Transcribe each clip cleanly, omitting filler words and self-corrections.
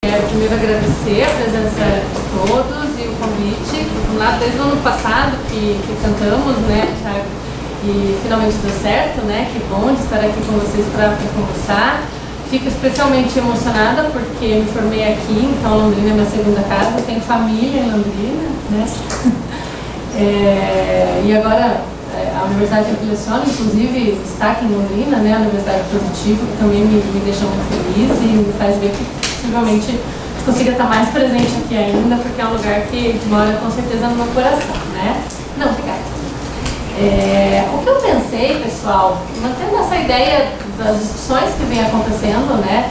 Quero primeiro agradecer a presença de todos e o convite. Lá desde o ano passado que cantamos, né, Thiago? E finalmente deu certo, né? Que bom de estar aqui com vocês para conversar. Fico especialmente emocionada porque me formei aqui, então Londrina é minha segunda casa, tenho família em Londrina, né? E agora a Universidade que eu leciono, inclusive, está aqui em Londrina, né? A Universidade Positiva, que também me deixa muito feliz e me faz ver que possivelmente consiga estar mais presente aqui ainda, porque é um lugar que mora com certeza no meu coração, né? Não, obrigada. O que eu pensei, pessoal, mantendo essa ideia das discussões que vem acontecendo, né,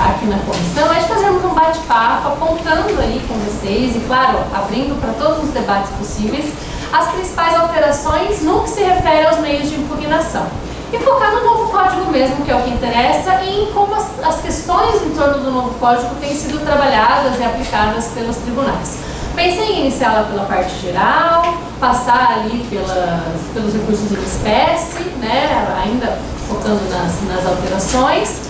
aqui na comissão, é de fazermos um bate-papo apontando aí com vocês e, claro, abrindo para todos os debates possíveis as principais alterações no que se refere aos meios de impugnação. E focar no novo código mesmo, que é o que interessa, e em como as questões em torno do novo código têm sido trabalhadas e aplicadas pelos tribunais. Pensei em iniciar lá pela parte geral, passar ali pelos recursos em espécie, né, ainda focando nas alterações,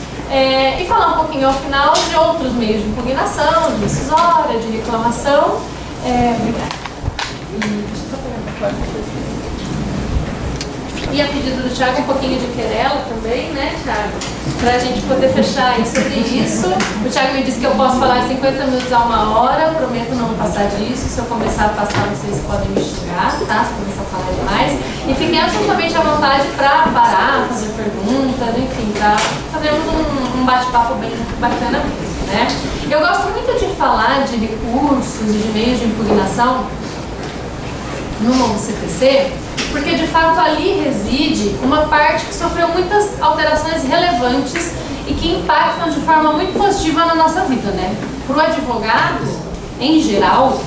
e falar um pouquinho ao final de outros meios de impugnação, de decisória, de reclamação. Obrigada. Deixa eu só pegar uma foto. E a pedido do Thiago, um pouquinho de querela também, né, Thiago? Para a gente poder fechar aí sobre isso. O Thiago me disse que eu posso falar 50 minutos a 1 hora, prometo não passar disso. Se eu começar a passar, vocês podem me xingar, tá? Se eu começar a falar demais. E fiquem absolutamente à vontade para parar, fazer perguntas, enfim, para fazermos um bate-papo bem bacana mesmo, né? Eu gosto muito de falar de recursos e de meios de impugnação no novo CPC, porque de fato ali reside uma parte que sofreu muitas alterações relevantes e que impactam de forma muito positiva na nossa vida, né? Para o advogado, em geral,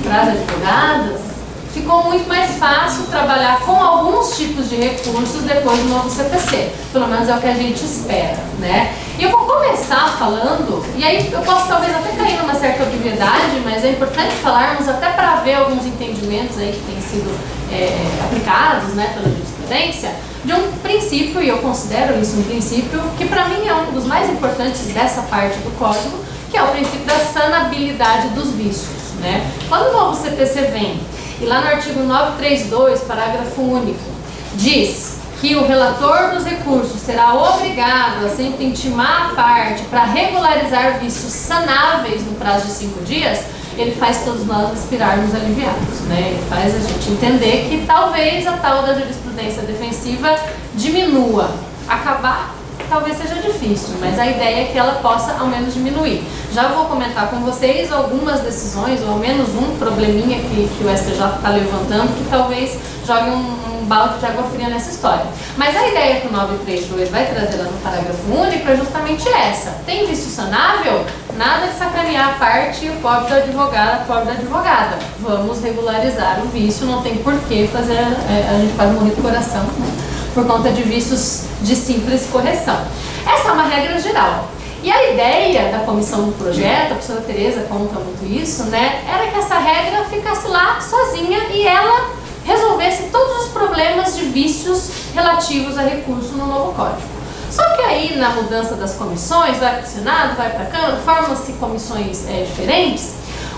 para as advogadas, ficou muito mais fácil trabalhar com alguns tipos de recursos depois do novo CPC. Pelo menos é o que a gente espera, né? E eu vou começar falando, e aí eu posso talvez até cair numa certa obviedade, mas é importante falarmos até para ver alguns entendimentos aí que têm sido aplicados, né, pela jurisprudência, de um princípio, e eu considero isso um princípio, que para mim é um dos mais importantes dessa parte do código, que é o princípio da sanabilidade dos vícios, né? Quando o novo CPC vem, e lá no artigo 932, parágrafo único, diz que o relator dos recursos será obrigado a sempre intimar a parte para regularizar vícios sanáveis no prazo de 5 dias, ele faz todos nós respirarmos aliviados, né? Ele faz a gente entender que talvez a tal da jurisprudência defensiva diminua. Acabar talvez seja difícil, mas a ideia é que ela possa ao menos diminuir. Já vou comentar com vocês algumas decisões, ou ao menos um probleminha que o STJ está levantando, que talvez jogue um balde de água fria nessa história. Mas a ideia que o 932 vai trazer lá no parágrafo único é justamente essa. Tem vício sanável? Nada de sacanear a parte e o pobre do advogado, a pobre da advogada. Vamos regularizar o vício, não tem por que fazer, a gente quase morrer do coração, né, por conta de vícios de simples correção. Essa é uma regra geral. E a ideia da comissão do projeto, a professora Tereza conta muito isso, né, era que essa regra ficasse lá sozinha e ela resolvesse todos os problemas de vícios relativos a recurso no novo código. Só que aí, na mudança das comissões, vai para o Senado, vai para a Câmara, formam-se comissões diferentes,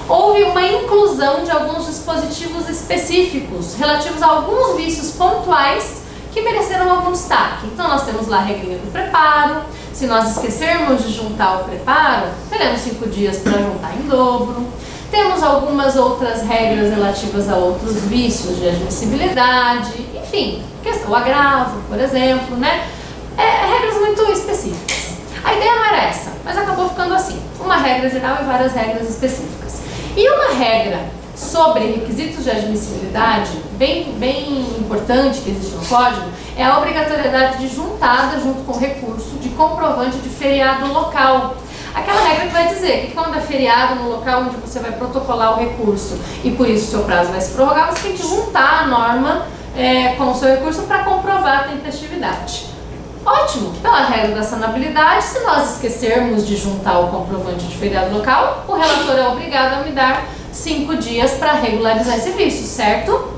houve uma inclusão de alguns dispositivos específicos relativos a alguns vícios pontuais que mereceram algum destaque. Então nós temos lá a regrinha do preparo. Se nós esquecermos de juntar o preparo, teremos 5 dias para juntar em dobro. Temos algumas outras regras relativas a outros vícios de admissibilidade, enfim, o agravo, por exemplo, né? Regras muito específicas. A ideia não era essa, mas acabou ficando assim, uma regra geral e várias regras específicas. E uma regra sobre requisitos de admissibilidade, bem importante que existe no código, é a obrigatoriedade de juntada junto com o recurso de comprovante de feriado local. Aquela regra que vai dizer que quando é feriado no local onde você vai protocolar o recurso e por isso o seu prazo vai se prorrogar, você tem que juntar a norma com o seu recurso para comprovar a tempestividade. Ótimo! Pela regra da sanabilidade, se nós esquecermos de juntar o comprovante de feriado local, o relator é obrigado a me dar 5 dias para regularizar esse vício, certo?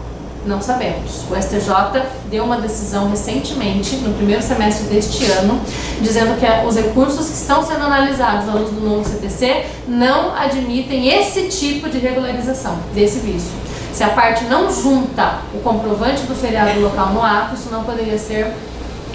Não sabemos. O STJ deu uma decisão recentemente, no primeiro semestre deste ano, dizendo que os recursos que estão sendo analisados à luz do novo CPC não admitem esse tipo de regularização desse vício. Se a parte não junta o comprovante do feriado local no ato, isso não poderia ser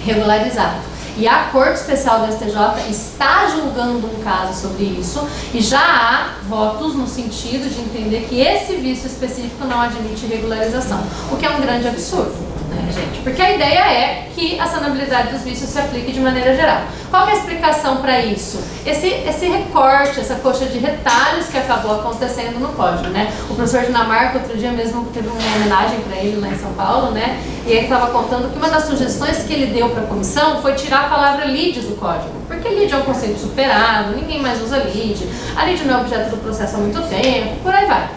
regularizado. E a Corte Especial do STJ está julgando um caso sobre isso e já há votos no sentido de entender que esse vício específico não admite regularização, o que é um grande absurdo, né, gente? Porque a ideia é que a sanabilidade dos vícios se aplique de maneira geral. Qual que é a explicação para isso? Esse recorte, essa coxa de retalhos que acabou acontecendo no código, né? O professor Dinamarca, outro dia mesmo, teve uma homenagem para ele lá em São Paulo, né? E ele estava contando que uma das sugestões que ele deu para a comissão foi tirar a palavra lead do código, porque lead é um conceito superado, ninguém mais usa lead, a lead não é objeto do processo há muito tempo, por aí vai.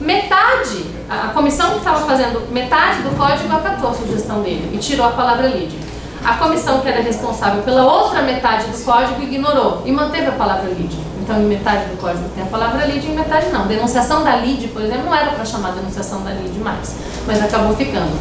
Metade, a comissão que estava fazendo metade do código acatou a sugestão dele e tirou a palavra lead. A comissão que era responsável pela outra metade do código ignorou e manteve a palavra lead. Então, em metade do código tem a palavra lead e em metade não. Denunciação da lead, por exemplo, não era para chamar denunciação da lead mais, mas acabou ficando.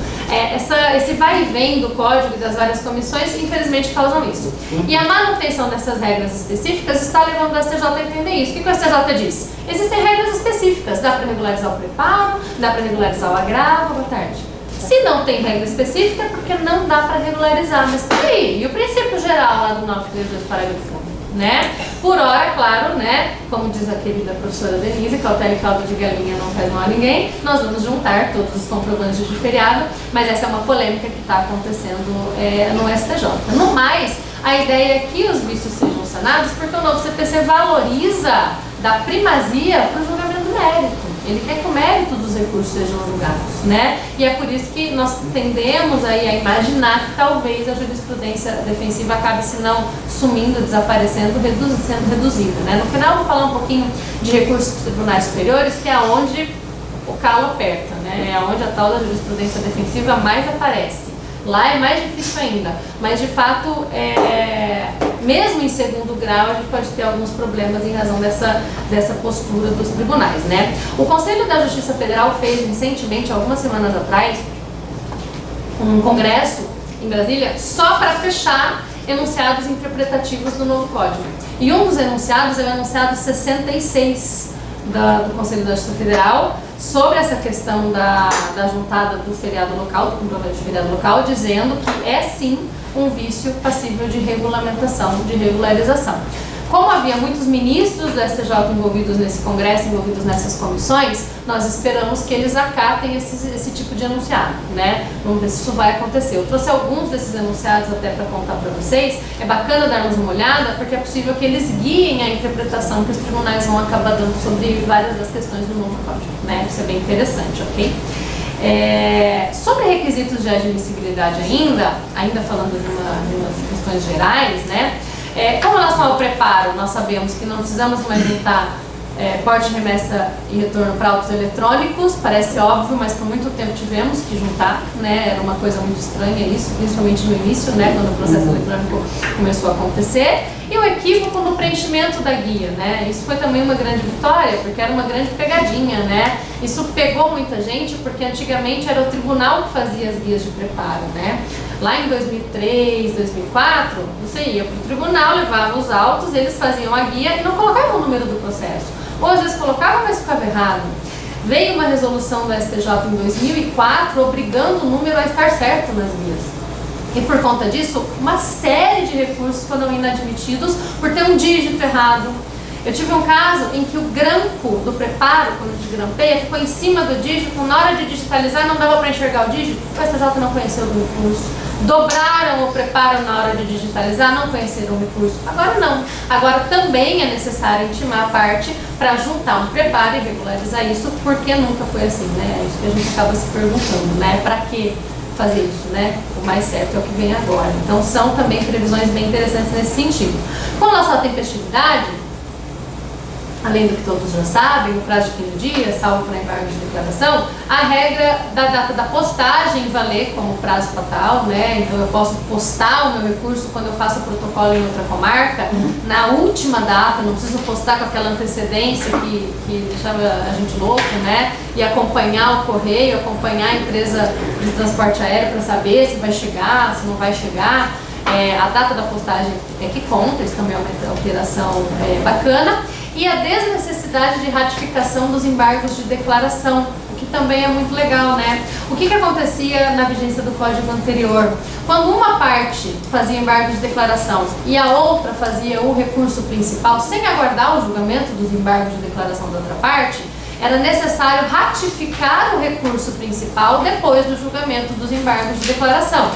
Esse vai e vem do código e das várias comissões, infelizmente, causam isso. E a manutenção dessas regras específicas está levando o STJ a entender isso. O que o STJ diz? Existem regras específicas. Dá para regularizar o preparo, dá para regularizar o agravo. Boa tarde. Se não tem regra específica, é porque não dá para regularizar. Mas peraí, e o princípio geral lá do 932, parágrafo 1, né? Por hora, claro, né? Como diz a querida professora Denise, cautela e caldo de galinha não faz mal a ninguém, nós vamos juntar todos os comprovantes de feriado, mas essa é uma polêmica que está acontecendo no STJ. No mais, a ideia é que os vícios sejam sanados porque o novo CPC valoriza da primazia para o julgamento do mérito. Ele quer que o mérito dos recursos sejam julgados, né? E é por isso que nós tendemos aí a imaginar que talvez a jurisprudência defensiva acabe, se não sumindo, desaparecendo, sendo reduzida, né? No final, eu vou falar um pouquinho de recursos dos tribunais superiores, que é onde o calo aperta, né? É onde a tal da jurisprudência defensiva mais aparece. Lá é mais difícil ainda, mas de fato, mesmo em segundo grau, a gente pode ter alguns problemas em razão dessa postura dos tribunais, né? O Conselho da Justiça Federal fez recentemente, algumas semanas atrás, um congresso em Brasília só para fechar enunciados interpretativos do novo código. E um dos enunciados é o enunciado 66 do Conselho da Justiça Federal, sobre essa questão da juntada do feriado local, do comprovante de feriado local, dizendo que é sim um vício passível de regulamentação, de regularização. Como havia muitos ministros do STJ envolvidos nesse congresso, envolvidos nessas comissões, nós esperamos que eles acatem esse tipo de enunciado, né? Vamos ver se isso vai acontecer. Eu trouxe alguns desses enunciados até para contar para vocês. É bacana darmos uma olhada, porque é possível que eles guiem a interpretação que os tribunais vão acabar dando sobre várias das questões do novo código, né? Isso é bem interessante, ok? Sobre requisitos de admissibilidade ainda falando de umas questões gerais, né? Com relação ao preparo, nós sabemos que não precisamos mais juntar porte, remessa e retorno para autos eletrônicos, parece óbvio, mas por muito tempo tivemos que juntar, né? Era uma coisa muito estranha isso, principalmente no início, né? Quando o processo eletrônico começou a acontecer. E o equívoco no preenchimento da guia, né? Isso foi também uma grande vitória, porque era uma grande pegadinha, né? Isso pegou muita gente, porque antigamente era o tribunal que fazia as guias de preparo, né? Lá em 2003, 2004, você ia para o tribunal, levava os autos, eles faziam a guia e não colocavam o número do processo. Ou às vezes colocavam, mas ficava errado. Veio uma resolução do STJ em 2004 obrigando o número a estar certo nas guias. E por conta disso, uma série de recursos foram inadmitidos por ter um dígito errado. Eu tive um caso em que o grampo do preparo, quando a gente grampeia, ficou em cima do dígito, na hora de digitalizar não dava para enxergar o dígito, o STJ não conheceu do recurso. Dobraram o preparo na hora de digitalizar, não conheceram o recurso. Agora não. Agora também é necessário intimar a parte para juntar um preparo e regularizar isso, porque nunca foi assim, né? É isso que a gente acaba se perguntando, né? Para que fazer isso, né? O mais certo é o que vem agora. Então são também previsões bem interessantes nesse sentido. Com relação à tempestividade, além do que todos já sabem, no prazo de 15 dias, salvo para embargo de declaração, a regra da data da postagem valer como prazo fatal, né? Então eu posso postar o meu recurso quando eu faço o protocolo em outra comarca, na última data, não preciso postar com aquela antecedência que deixava a gente louco, né? E acompanhar o correio, acompanhar a empresa de transporte aéreo para saber se vai chegar, se não vai chegar. A data da postagem é que conta, isso também é uma alteração bacana. E a desnecessidade de ratificação dos embargos de declaração, o que também é muito legal, né? O que acontecia na vigência do código anterior? Quando uma parte fazia embargo de declaração e a outra fazia o recurso principal, sem aguardar o julgamento dos embargos de declaração da outra parte, era necessário ratificar o recurso principal depois do julgamento dos embargos de declaração.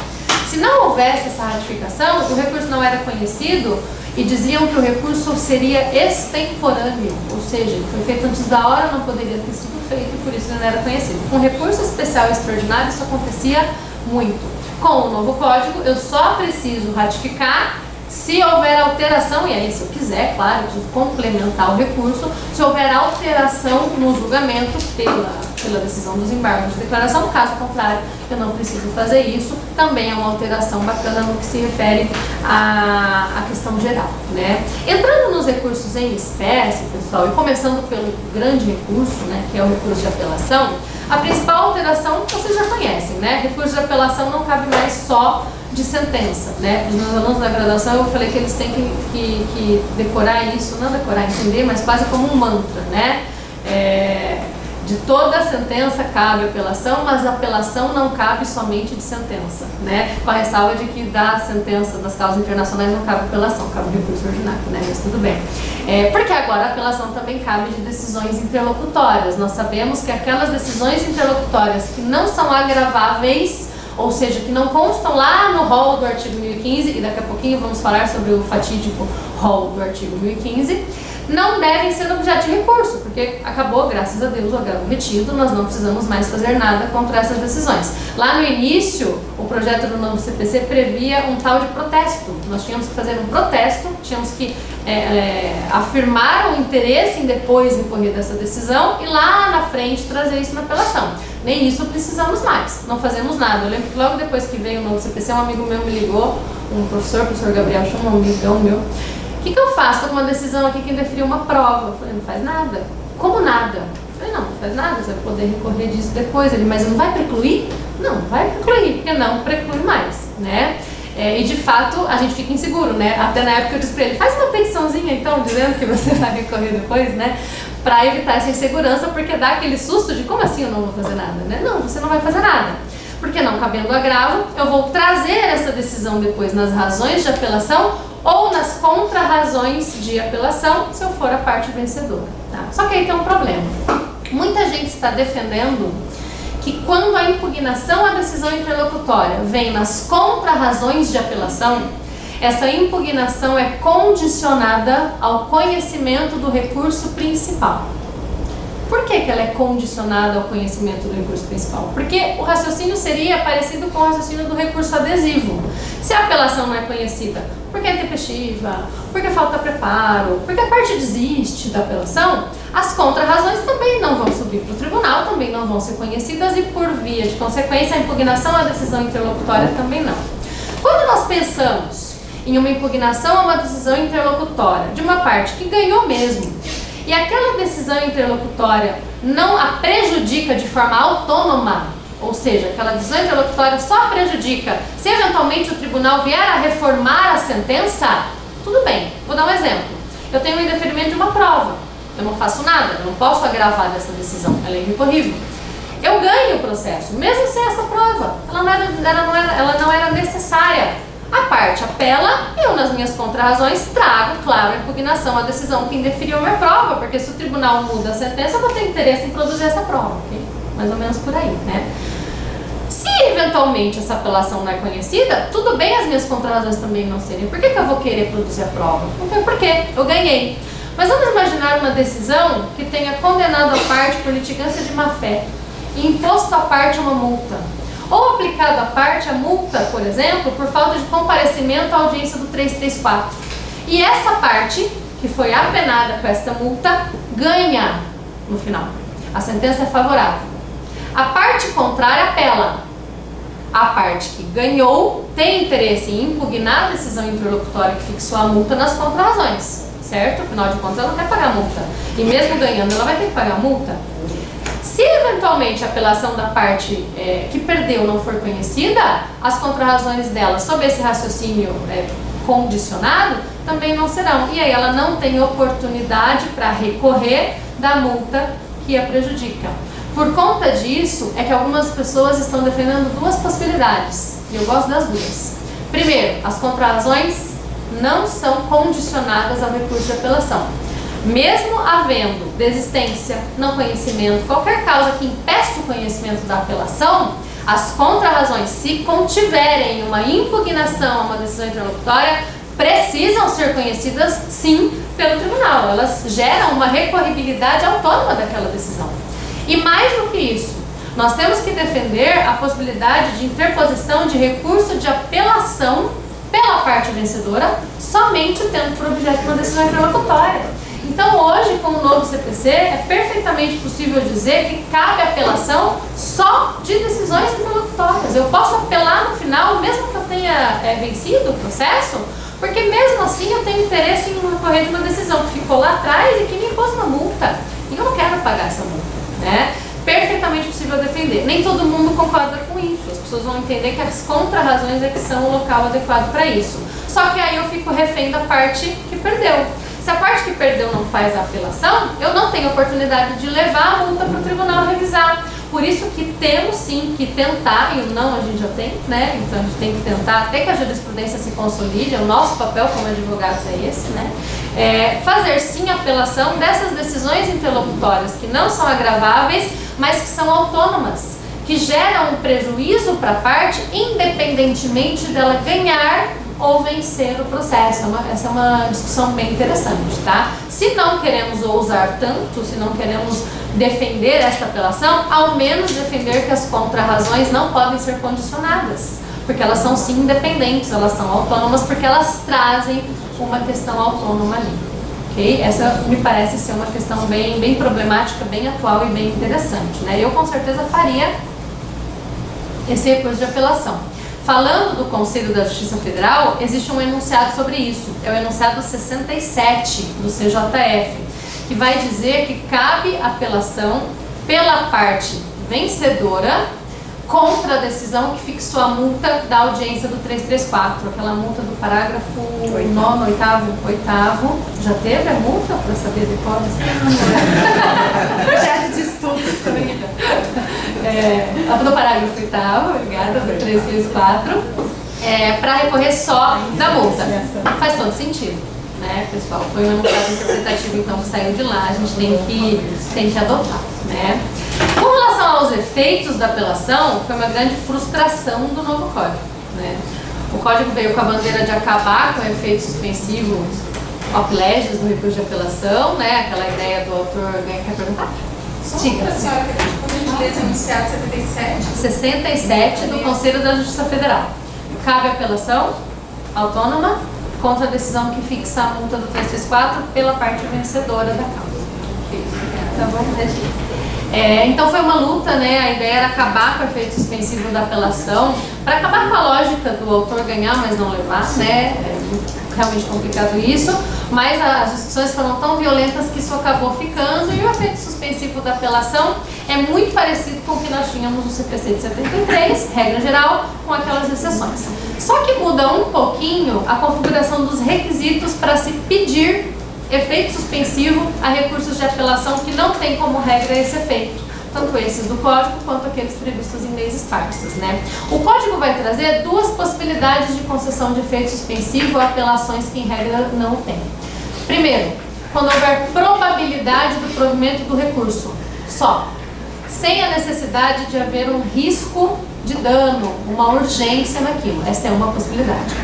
Se não houvesse essa ratificação, o recurso não era conhecido e diziam que o recurso seria extemporâneo, ou seja, foi feito antes da hora, não poderia ter sido feito e por isso não era conhecido. Com recurso especial e extraordinário isso acontecia muito. Com o novo código eu só preciso ratificar se houver alteração, e aí se eu quiser, claro, eu preciso complementar o recurso, se houver alteração no julgamento pela decisão dos embargos de declaração. No caso contrário, eu não preciso fazer isso. Também é uma alteração bacana no que se refere à questão geral, né? Entrando nos recursos em espécie, pessoal, e começando pelo grande recurso, né, que é o recurso de apelação, a principal alteração vocês já conhecem, né? Recurso de apelação não cabe mais só de sentença, né? Para os meus alunos da graduação eu falei que eles têm que decorar isso, não decorar, entender, mas quase como um mantra, né? De toda sentença cabe apelação, mas a apelação não cabe somente de sentença, né? Com a ressalva de que da sentença das causas internacionais não cabe apelação, cabe recurso ordinário, né? Mas tudo bem. Porque agora a apelação também cabe de decisões interlocutórias. Nós sabemos que aquelas decisões interlocutórias que não são agraváveis, ou seja, que não constam lá no rol do artigo 1015, e daqui a pouquinho vamos falar sobre o fatídico rol do artigo 1015, não devem ser objeto de recurso, porque acabou, graças a Deus, o agravo retido, nós não precisamos mais fazer nada contra essas decisões. Lá no início, o projeto do novo CPC previa um tal de protesto. Nós tínhamos que fazer um protesto, tínhamos que afirmar o interesse em depois recorrer dessa decisão e lá na frente trazer isso na apelação. Nem isso precisamos mais, não fazemos nada. Eu lembro que logo depois que veio o novo CPC, um amigo meu me ligou, o professor Gabriel Chum, um amigão meu. O que eu faço? Estou com uma decisão aqui que indeferiu uma prova. Eu falei, não faz nada. Como nada? Eu falei, não faz nada, você vai poder recorrer disso depois. Ele, mas não vai precluir? Não vai precluir, porque não preclui mais, né? E de fato a gente fica inseguro, né? Até na época eu disse para ele, faz uma petiçãozinha então, dizendo que você vai recorrer depois, né? Para evitar essa insegurança, porque dá aquele susto de como assim eu não vou fazer nada, né? Não, você não vai fazer nada. Porque não cabendo agravo, eu vou trazer essa decisão depois nas razões de apelação ou nas contra-razões de apelação, se eu for a parte vencedora, tá? Só que aí tem um problema. Muita gente está defendendo que quando a impugnação à decisão interlocutória vem nas contra-razões de apelação, essa impugnação é condicionada ao conhecimento do recurso principal. Por que ela é condicionada ao conhecimento do recurso principal? Porque o raciocínio seria parecido com o raciocínio do recurso adesivo. Se a apelação não é conhecida, porque é tempestiva, porque falta preparo, porque a parte desiste da apelação, as contra-razões também não vão subir para o tribunal, também não vão ser conhecidas e, por via de consequência, a impugnação à decisão interlocutória também não. Quando nós pensamos em uma impugnação a uma decisão interlocutória de uma parte que ganhou mesmo, e aquela decisão interlocutória não a prejudica de forma autônoma, ou seja, aquela decisão interlocutória só prejudica se eventualmente o tribunal vier a reformar a sentença, tudo bem. Vou dar um exemplo. Eu tenho um indeferimento de uma prova, eu não faço nada, eu não posso agravar dessa decisão, ela é irrecorrível. Eu ganho o processo, mesmo sem essa prova, ela não era necessária. A parte apela, eu nas minhas contrarrazões trago, claro, a impugnação à decisão que indeferiu a minha prova, porque se o tribunal muda a sentença, eu vou ter interesse em produzir essa prova, ok? Mais ou menos por aí, né? Se eventualmente essa apelação não é conhecida, tudo bem as minhas contrarrazões também não serem. Por que eu vou querer produzir a prova? Porque eu ganhei. Mas vamos imaginar uma decisão que tenha condenado a parte por litigância de má-fé e imposto à parte uma multa. Ou aplicado à parte a multa, por exemplo, por falta de comparecimento à audiência do 334. E essa parte, que foi apenada com esta multa ganha no final. A sentença é favorável. A parte contrária apela. A parte que ganhou tem interesse em impugnar a decisão interlocutória que fixou a multa nas contrarrazões, certo? Afinal de contas, ela quer pagar a multa. E mesmo ganhando, ela vai ter que pagar a multa. Se eventualmente a apelação da parte que perdeu não for conhecida, as contrarrazões dela, sob esse raciocínio condicionado, também não serão. E aí ela não tem oportunidade para recorrer da multa que a prejudica. Por conta disso, é que algumas pessoas estão defendendo duas possibilidades, e eu gosto das duas. Primeiro, as contrarrazões não são condicionadas ao recurso de apelação. Mesmo havendo desistência, não conhecimento, qualquer causa que impeça o conhecimento da apelação, as contrarrazões, se contiverem uma impugnação a uma decisão interlocutória, precisam ser conhecidas, sim, pelo tribunal. Elas geram uma recorribilidade autônoma daquela decisão. E mais do que isso, nós temos que defender a possibilidade de interposição de recurso de apelação pela parte vencedora, somente tendo por objeto uma decisão interlocutória. Então hoje, com o novo CPC, é perfeitamente possível dizer que cabe apelação só de decisões interlocutórias. Eu posso apelar no final, mesmo que eu tenha vencido o processo, porque mesmo assim eu tenho interesse em recorrer de uma decisão que ficou lá atrás e que me impôs uma multa. E eu não quero pagar essa multa, né? Perfeitamente possível defender. Nem todo mundo concorda com isso. As pessoas vão entender que as contrarrazões é que são o local adequado para isso. Só que aí eu fico refém da parte que perdeu. Se a parte que perdeu não faz a apelação, eu não tenho oportunidade de levar a multa para o tribunal revisar. Por isso que temos sim que tentar, e o não a gente já tem, né? Então a gente tem que tentar até que a jurisprudência se consolide, o nosso papel como advogados é esse, né? Fazer sim a apelação dessas decisões interlocutórias que não são agraváveis, mas que são autônomas, que geram um prejuízo para a parte, independentemente dela ganhar ou vencer o processo. Essa é uma discussão bem interessante, tá? Se não queremos ousar tanto, se não queremos defender esta apelação, ao menos defender que as contrarrazões não podem ser condicionadas, porque elas são sim independentes, elas são autônomas, porque elas trazem uma questão autônoma ali, ok? Essa me parece ser uma questão bem problemática, bem atual e bem interessante, né? Eu com certeza faria esse recurso de apelação. Falando do Conselho da Justiça Federal, existe um enunciado sobre isso, é o enunciado 67 do CJF, que vai dizer que cabe apelação pela parte vencedora contra a decisão que fixou a multa da audiência do 334, aquela multa do parágrafo 9º, 8º. Já teve a multa para saber de qual? Projeto de estudo. Do parágrafo 8º, obrigada, do 334, para recorrer só da multa. Faz todo sentido, né, pessoal? Foi um enunciado interpretativo, então, que saiu de lá, a gente tem que adotar, né? Com relação aos efeitos da apelação, foi uma grande frustração do novo código, né? O código veio com a bandeira de acabar com o efeito suspensivo op legis do recurso de apelação, né? Aquela ideia do autor, quer perguntar? Diga. Senhora, quando a gente lê esse enunciado 67 do Conselho da Justiça Federal. Cabe apelação autônoma contra a decisão que fixa a multa do 334 pela parte vencedora da causa. Tá bom? Então foi uma luta, né? A ideia era acabar com o efeito suspensivo da apelação, para acabar com a lógica do autor ganhar, mas não levar, né? É realmente complicado isso, mas as discussões foram tão violentas que isso acabou ficando, e o efeito suspensivo da apelação é muito parecido com o que nós tínhamos no CPC de 73, regra geral, com aquelas exceções. Só que muda um pouquinho a configuração dos requisitos para se pedir efeito suspensivo a recursos de apelação que não tem como regra esse efeito, tanto esses do Código quanto aqueles previstos em leis esparsas, né? O Código vai trazer duas possibilidades de concessão de efeito suspensivo a apelações que em regra não tem. Primeiro, quando houver probabilidade do provimento do recurso, só, sem a necessidade de haver um risco de dano, uma urgência naquilo. Esta é uma possibilidade.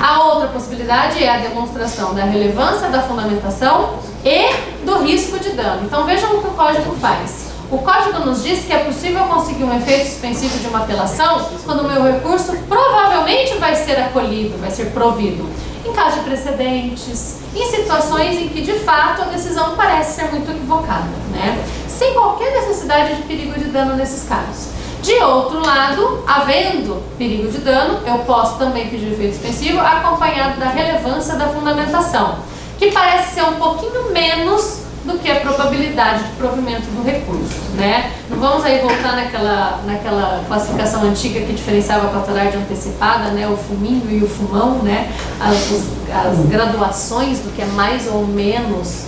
A outra possibilidade é a demonstração da relevância da fundamentação e do risco de dano. Então vejam o que o Código faz. O Código nos diz que é possível conseguir um efeito suspensivo de uma apelação quando o meu recurso provavelmente vai ser acolhido, vai ser provido. em caso de precedentes, em situações em que de fato a decisão parece ser muito equivocada, né? Sem qualquer necessidade de perigo de dano nesses casos. De outro lado, havendo perigo de dano, eu posso também pedir efeito suspensivo acompanhado da relevância da fundamentação, que parece ser um pouquinho menos do que a probabilidade de provimento do recurso, né? Não vamos aí voltar naquela classificação antiga que diferenciava a cautelar de antecipada, né? O fuminho e o fumão, né? As graduações do que é mais ou menos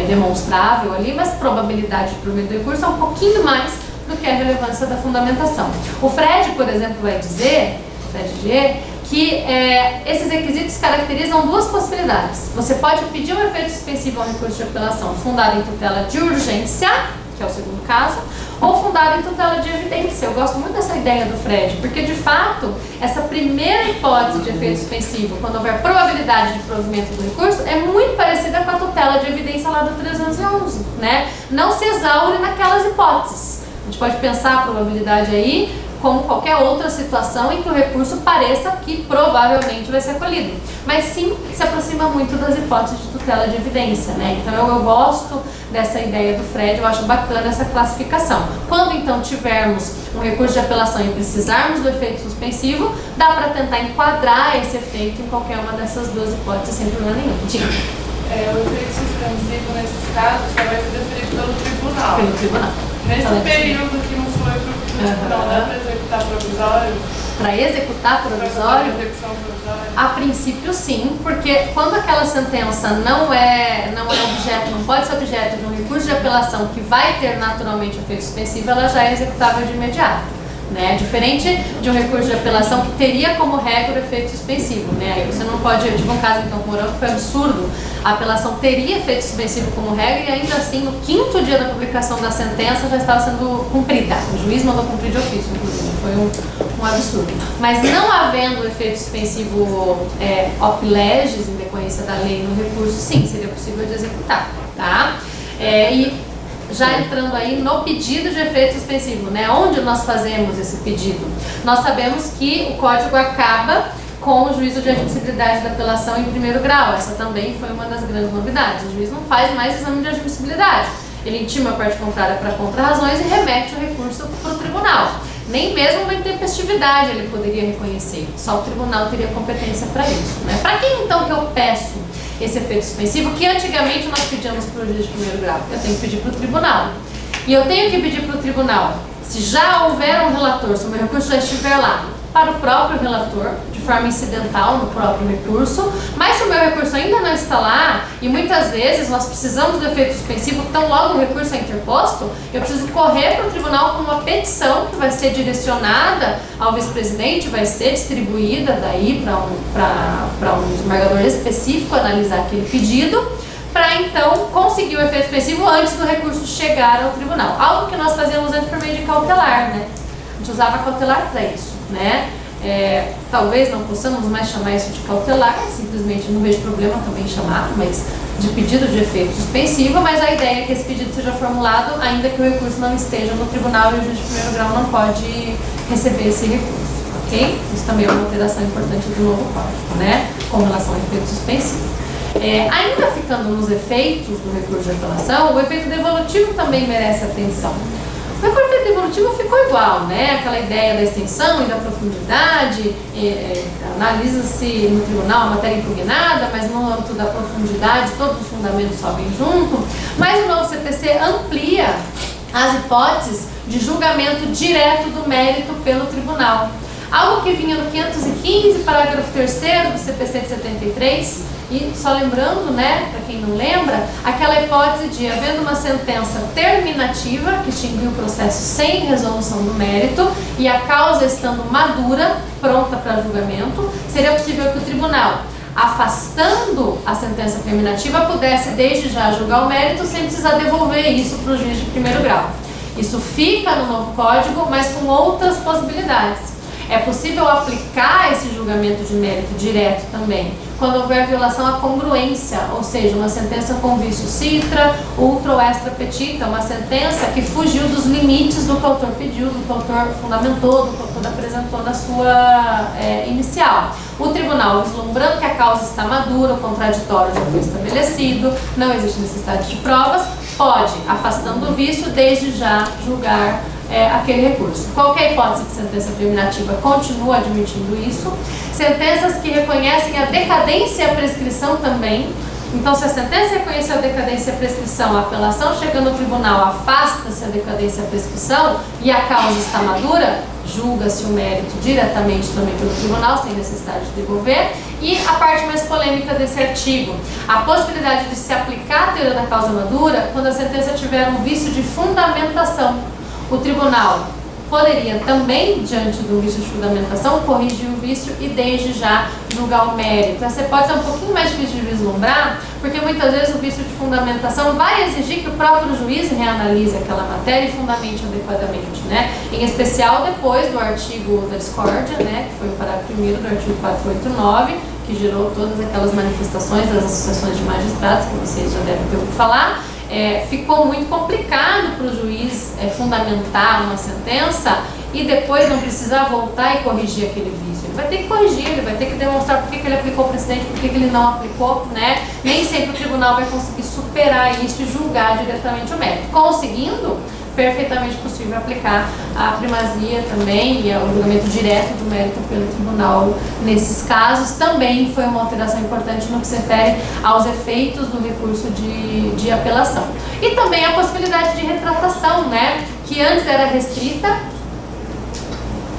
demonstrável ali, mas probabilidade de provimento do recurso é um pouquinho mais do que a relevância da fundamentação. O Fred, por exemplo, vai dizer, Fred G, que esses requisitos caracterizam duas possibilidades. Você pode pedir um efeito suspensivo ao recurso de apelação fundado em tutela de urgência, que é o segundo caso, ou fundado em tutela de evidência. Eu gosto muito dessa ideia do Fred, porque de fato, essa primeira hipótese de efeito suspensivo, quando houver probabilidade de provimento do recurso, é muito parecida com a tutela de evidência lá do 311, né? Não se exaure naquelas hipóteses. A gente pode pensar a probabilidade aí como qualquer outra situação em que o recurso pareça que provavelmente vai ser acolhido. Mas sim, se aproxima muito das hipóteses de tutela de evidência, né? Então eu gosto dessa ideia do Fred, eu acho bacana essa classificação. Quando então tivermos um recurso de apelação e precisarmos do efeito suspensivo, dá para tentar enquadrar esse efeito em qualquer uma dessas duas hipóteses sem problema nenhum. Diga. O efeito suspensivo nesses casos só vai ser deferido pelo tribunal. Pelo tribunal. Nesse período que não foi para o tribunal, dá para executar provisório? Para executar provisório? Execução provisória? A princípio sim, porque quando aquela sentença não é objeto, não pode ser objeto de um recurso de apelação que vai ter naturalmente efeito suspensivo, ela já é executável de imediato. Né? Diferente de um recurso de apelação que teria como regra o efeito suspensivo, né? Aí você não pode, eu tive um caso então com o Morango que foi absurdo, a apelação teria efeito suspensivo como regra e ainda assim no 5º dia da publicação da sentença já estava sendo cumprida, o juiz mandou cumprir de ofício, inclusive, foi um absurdo. Mas não havendo efeito suspensivo op legis, em decorrência da lei no recurso, sim, seria possível de executar, tá? E já entrando aí no pedido de efeito suspensivo, né? Onde nós fazemos esse pedido? Nós sabemos que o código acaba com o juízo de admissibilidade da apelação em primeiro grau. Essa também foi uma das grandes novidades. O juiz não faz mais exame de admissibilidade. Ele intima a parte contrária para contra-razões e remete o recurso para o tribunal. Nem mesmo uma intempestividade ele poderia reconhecer. Só o tribunal teria competência para isso, né? Para quem então que eu peço esse efeito suspensivo, que antigamente nós pedíamos para o juiz de primeiro grau? Eu tenho que pedir para o tribunal. E eu tenho que pedir para o tribunal, se já houver um relator, se o meu recurso já estiver lá, para o próprio relator, de forma incidental no próprio recurso, mas se o meu recurso ainda não está lá, e muitas vezes nós precisamos do efeito suspensivo, então logo o recurso é interposto, eu preciso correr para o tribunal com uma petição que vai ser direcionada ao vice-presidente, vai ser distribuída daí para um desembargador específico analisar aquele pedido, para então conseguir o efeito suspensivo antes do recurso chegar ao tribunal. Algo que nós fazíamos antes por meio de cautelar, né? A gente usava cautelar para isso, né? Talvez não possamos mais chamar isso de cautelar, simplesmente não vejo problema também chamar, mas de pedido de efeito suspensivo, mas a ideia é que esse pedido seja formulado ainda que o recurso não esteja no tribunal e o juiz de primeiro grau não pode receber esse recurso, ok? Isso também é uma alteração importante do novo código, né? Com relação ao efeito suspensivo. Ainda ficando nos efeitos do recurso de apelação, o efeito devolutivo também merece atenção. O efeito devolutivo ficou igual, né? Aquela ideia da extensão e da profundidade, analisa-se no tribunal a matéria impugnada, mas no âmbito da profundidade todos os fundamentos sobem junto, mas o novo CPC amplia as hipóteses de julgamento direto do mérito pelo tribunal. Algo que vinha no 515, parágrafo 3º do CPC de 73, e só lembrando, né, para quem não lembra, aquela hipótese de, havendo uma sentença terminativa que extinguiu o processo sem resolução do mérito e a causa estando madura, pronta para julgamento, seria possível que o tribunal, afastando a sentença terminativa, pudesse desde já julgar o mérito sem precisar devolver isso para o juiz de primeiro grau. Isso fica no novo código, mas com outras possibilidades. É possível aplicar esse julgamento de mérito direto também, quando houver violação à congruência, ou seja, uma sentença com vício citra, ultra ou extra petita, uma sentença que fugiu dos limites do que o autor pediu, do que o autor fundamentou, do que o autor apresentou na sua inicial. O tribunal, vislumbrando que a causa está madura, o contraditório já foi estabelecido, não existe necessidade de provas, pode, afastando o vício, desde já julgar aquele recurso. Qualquer hipótese de sentença terminativa continua admitindo isso. Sentenças que reconhecem a decadência e a prescrição também. Então, se a sentença reconhece a decadência e a prescrição, a apelação chega no tribunal, afasta-se a decadência e a prescrição e a causa está madura, julga-se o mérito diretamente também pelo tribunal, sem necessidade de devolver. E a parte mais polêmica desse artigo, a possibilidade de se aplicar a teoria da causa madura quando a sentença tiver um vício de fundamentação. O tribunal poderia também, diante do vício de fundamentação, corrigir o vício e desde já julgar o mérito. Essa pode ser um pouquinho mais difícil de vislumbrar, porque muitas vezes o vício de fundamentação vai exigir que o próprio juiz reanalise aquela matéria e fundamente adequadamente, né? Em especial depois do artigo da discórdia, né, que foi o parágrafo 1º do artigo 489, que gerou todas aquelas manifestações das associações de magistrados, que vocês já devem ter ouvido falar. Ficou muito complicado para o juiz fundamentar uma sentença e depois não precisar voltar e corrigir aquele vício. Ele vai ter que corrigir, ele vai ter que demonstrar por que ele aplicou o precedente, por que ele não aplicou, né? Nem sempre o tribunal vai conseguir superar isso e julgar diretamente o mérito. Conseguindo, perfeitamente possível aplicar a primazia também e o julgamento direto do mérito pelo tribunal nesses casos. Também foi uma alteração importante no que se refere aos efeitos do recurso de apelação. E também a possibilidade de retratação, né, que antes era restrita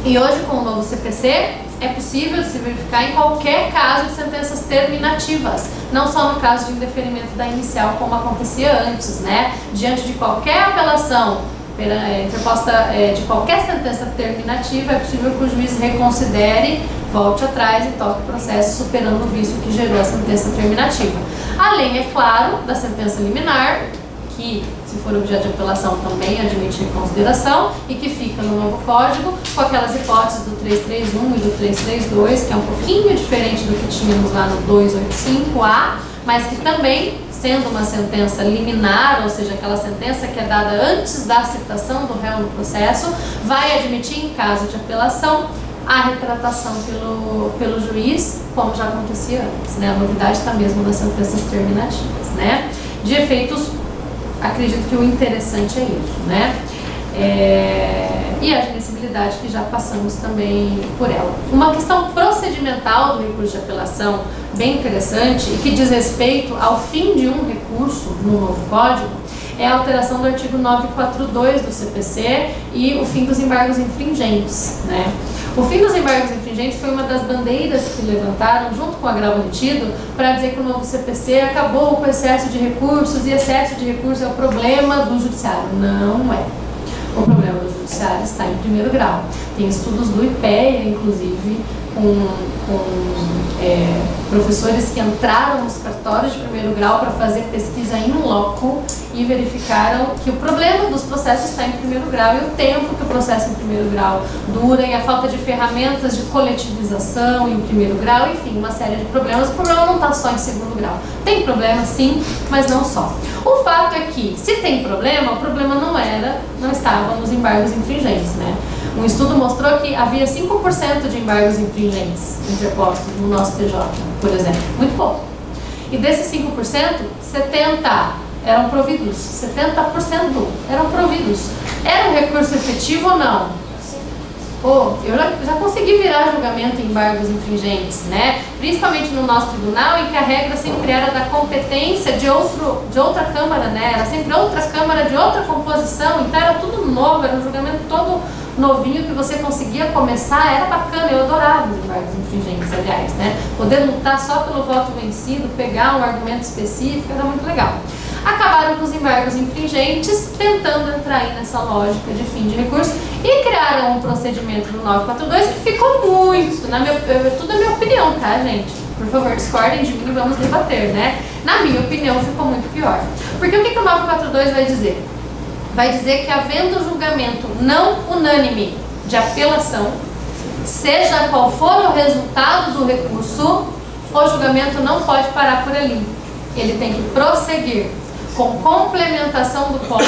e hoje com o novo CPC é possível se verificar em qualquer caso de sentenças terminativas, não só no caso de indeferimento da inicial, como acontecia antes, né? Diante de qualquer apelação interposta de qualquer sentença terminativa, é possível que o juiz reconsidere, volte atrás e toque o processo superando o vício que gerou a sentença terminativa. Além, é claro, da sentença liminar, que, se for objeto de apelação, também admite reconsideração e que fica no novo código com aquelas hipóteses do 331 e do 332, que é um pouquinho diferente do que tínhamos lá no 285A, mas que também, sendo uma sentença liminar, ou seja, aquela sentença que é dada antes da citação do réu no processo, vai admitir, em caso de apelação, a retratação pelo juiz, como já acontecia antes, né? A novidade está mesmo nas sentenças terminativas, né? De efeitos, acredito que o interessante é isso, né? E a admissibilidade, que já passamos também por ela. Uma questão procedimental do recurso de apelação bem interessante e que diz respeito ao fim de um recurso no novo código é a alteração do artigo 942 do CPC e o fim dos embargos infringentes, né? O fim dos embargos infringentes foi uma das bandeiras que levantaram, junto com o agravo retido, para dizer que o novo CPC acabou com o excesso de recursos, e excesso de recursos é o problema do judiciário. Não é. O problema do judiciário está em primeiro grau. Tem estudos do IPEA, inclusive, com professores que entraram nos cartórios de primeiro grau para fazer pesquisa in loco e verificaram que o problema dos processos está em primeiro grau e o tempo que o processo em primeiro grau dura e a falta de ferramentas de coletivização em primeiro grau, enfim, uma série de problemas. O problema não está só em segundo grau. Tem problema sim, mas não só. O fato é que, se tem problema, o problema não estava nos embargos infringentes, né? Um estudo mostrou que havia 5% de embargos infringentes interpostos no nosso TJ, por exemplo. Muito pouco. E desses 5%, 70% eram providos. 70% eram providos. Era um recurso efetivo ou não? Eu já consegui virar julgamento em embargos infringentes, né? Principalmente no nosso tribunal, em que a regra sempre era da competência de outra Câmara, né? Era sempre outra Câmara de outra composição, então era tudo novo, era um julgamento todo novinho que você conseguia começar, era bacana, eu adorava os embargos infringentes, aliás, né? Poder lutar só pelo voto vencido, pegar um argumento específico, era muito legal. Acabaram com os embargos infringentes, tentando entrar aí nessa lógica de fim de recurso e criaram um procedimento no 942 que ficou muito, tudo é minha opinião, tá, gente? Por favor, discordem de mim e vamos debater, né? Na minha opinião, ficou muito pior. Porque o que o 942 vai dizer? Vai dizer que, havendo julgamento não unânime de apelação, seja qual for o resultado do recurso, o julgamento não pode parar por ali. Ele tem que prosseguir com complementação do quórum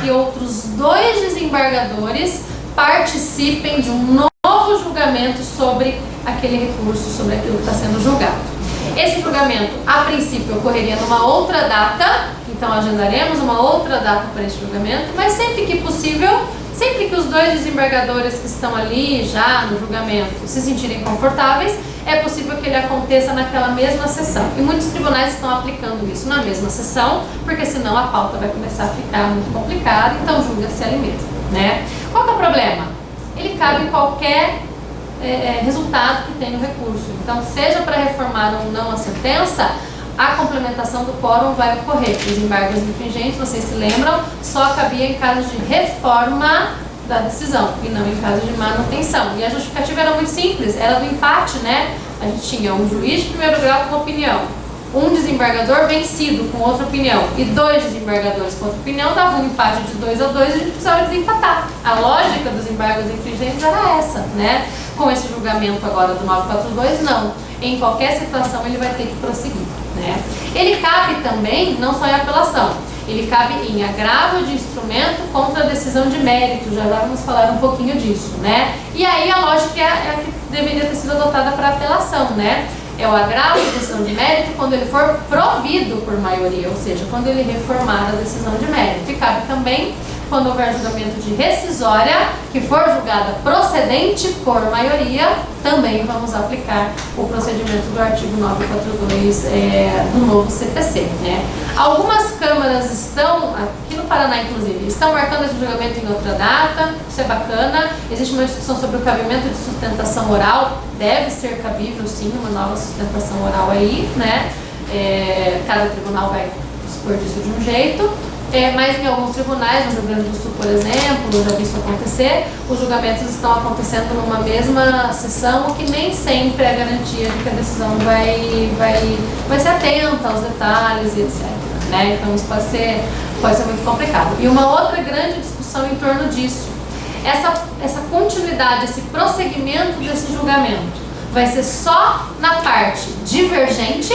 e outros 2 desembargadores participem de um novo julgamento sobre aquele recurso, sobre aquilo que está sendo julgado. Esse julgamento, a princípio, ocorreria numa outra data, então agendaremos uma outra data para esse julgamento, mas sempre que possível, sempre que os 2 desembargadores que estão ali já no julgamento se sentirem confortáveis, é possível que ele aconteça naquela mesma sessão. E muitos tribunais estão aplicando isso na mesma sessão, porque senão a pauta vai começar a ficar muito complicada, então julga-se ali mesmo, né? Qual que é o problema? Ele cabe em qualquer resultado que tem no recurso. Então, seja para reformar ou não a sentença, a complementação do quórum vai ocorrer. Os embargos infringentes, vocês se lembram, só cabia em caso de reforma da decisão e não em caso de manutenção. E a justificativa era muito simples, era do empate, né? A gente tinha um juiz de primeiro grau com opinião, um desembargador vencido com outra opinião e 2 desembargadores com outra opinião, dava um empate de 2 a 2 e a gente precisava desempatar. A lógica dos embargos infringentes era essa, né? Com esse julgamento agora do 942, não. Em qualquer situação ele vai ter que prosseguir, né? Ele cabe também, não só em apelação, ele cabe em agravo de instrumento contra a decisão de mérito, já vamos falar um pouquinho disso, né? E aí a lógica é a que deveria ter sido adotada para apelação, né? É o agravo de decisão de mérito quando ele for provido por maioria, ou seja, quando ele reformar a decisão de mérito. E cabe também quando houver julgamento de rescisória, que for julgada procedente por maioria, também vamos aplicar o procedimento do artigo 942 do novo CPC, né? Algumas câmaras estão, aqui no Paraná inclusive, estão marcando esse julgamento em outra data, isso é bacana. Existe uma discussão sobre o cabimento de sustentação oral, deve ser cabível sim uma nova sustentação oral aí, né? Cada tribunal vai dispor disso de um jeito. Mas em alguns tribunais, no Rio Grande do Sul, por exemplo, eu já vi isso acontecer, os julgamentos estão acontecendo numa mesma sessão, o que nem sempre é garantia de que a decisão vai ser atenta aos detalhes e etc. Né? Então isso pode ser muito complicado. E uma outra grande discussão em torno disso, essa continuidade, esse prosseguimento desse julgamento, vai ser só na parte divergente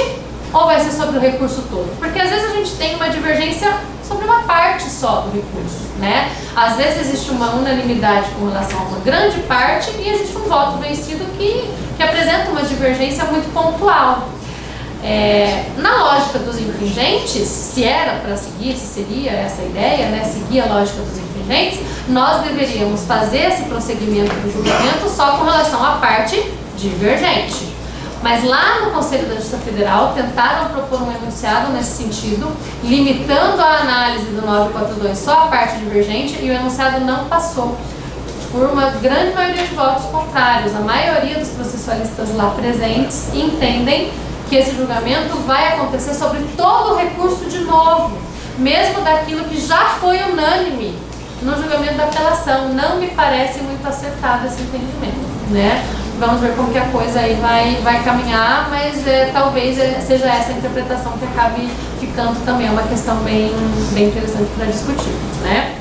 ou vai ser sobre o recurso todo? Porque às vezes a gente tem uma divergência sobre uma parte só do recurso, né? Às vezes existe uma unanimidade com relação a uma grande parte e existe um voto vencido que apresenta uma divergência muito pontual. Na lógica dos infringentes, se era para seguir, se seria essa a ideia, né? Seguir a lógica dos infringentes, nós deveríamos fazer esse prosseguimento do julgamento só com relação à parte divergente. Mas lá no Conselho da Justiça Federal tentaram propor um enunciado nesse sentido, limitando a análise do 942 só à parte divergente, e o enunciado não passou por uma grande maioria de votos contrários. A maioria dos processualistas lá presentes entendem que esse julgamento vai acontecer sobre todo o recurso de novo, mesmo daquilo que já foi unânime no julgamento da apelação. Não me parece muito acertado esse entendimento, né? Vamos ver como que a coisa aí vai caminhar, mas talvez seja essa a interpretação que acabe ficando também uma questão bem interessante para discutirmos, né?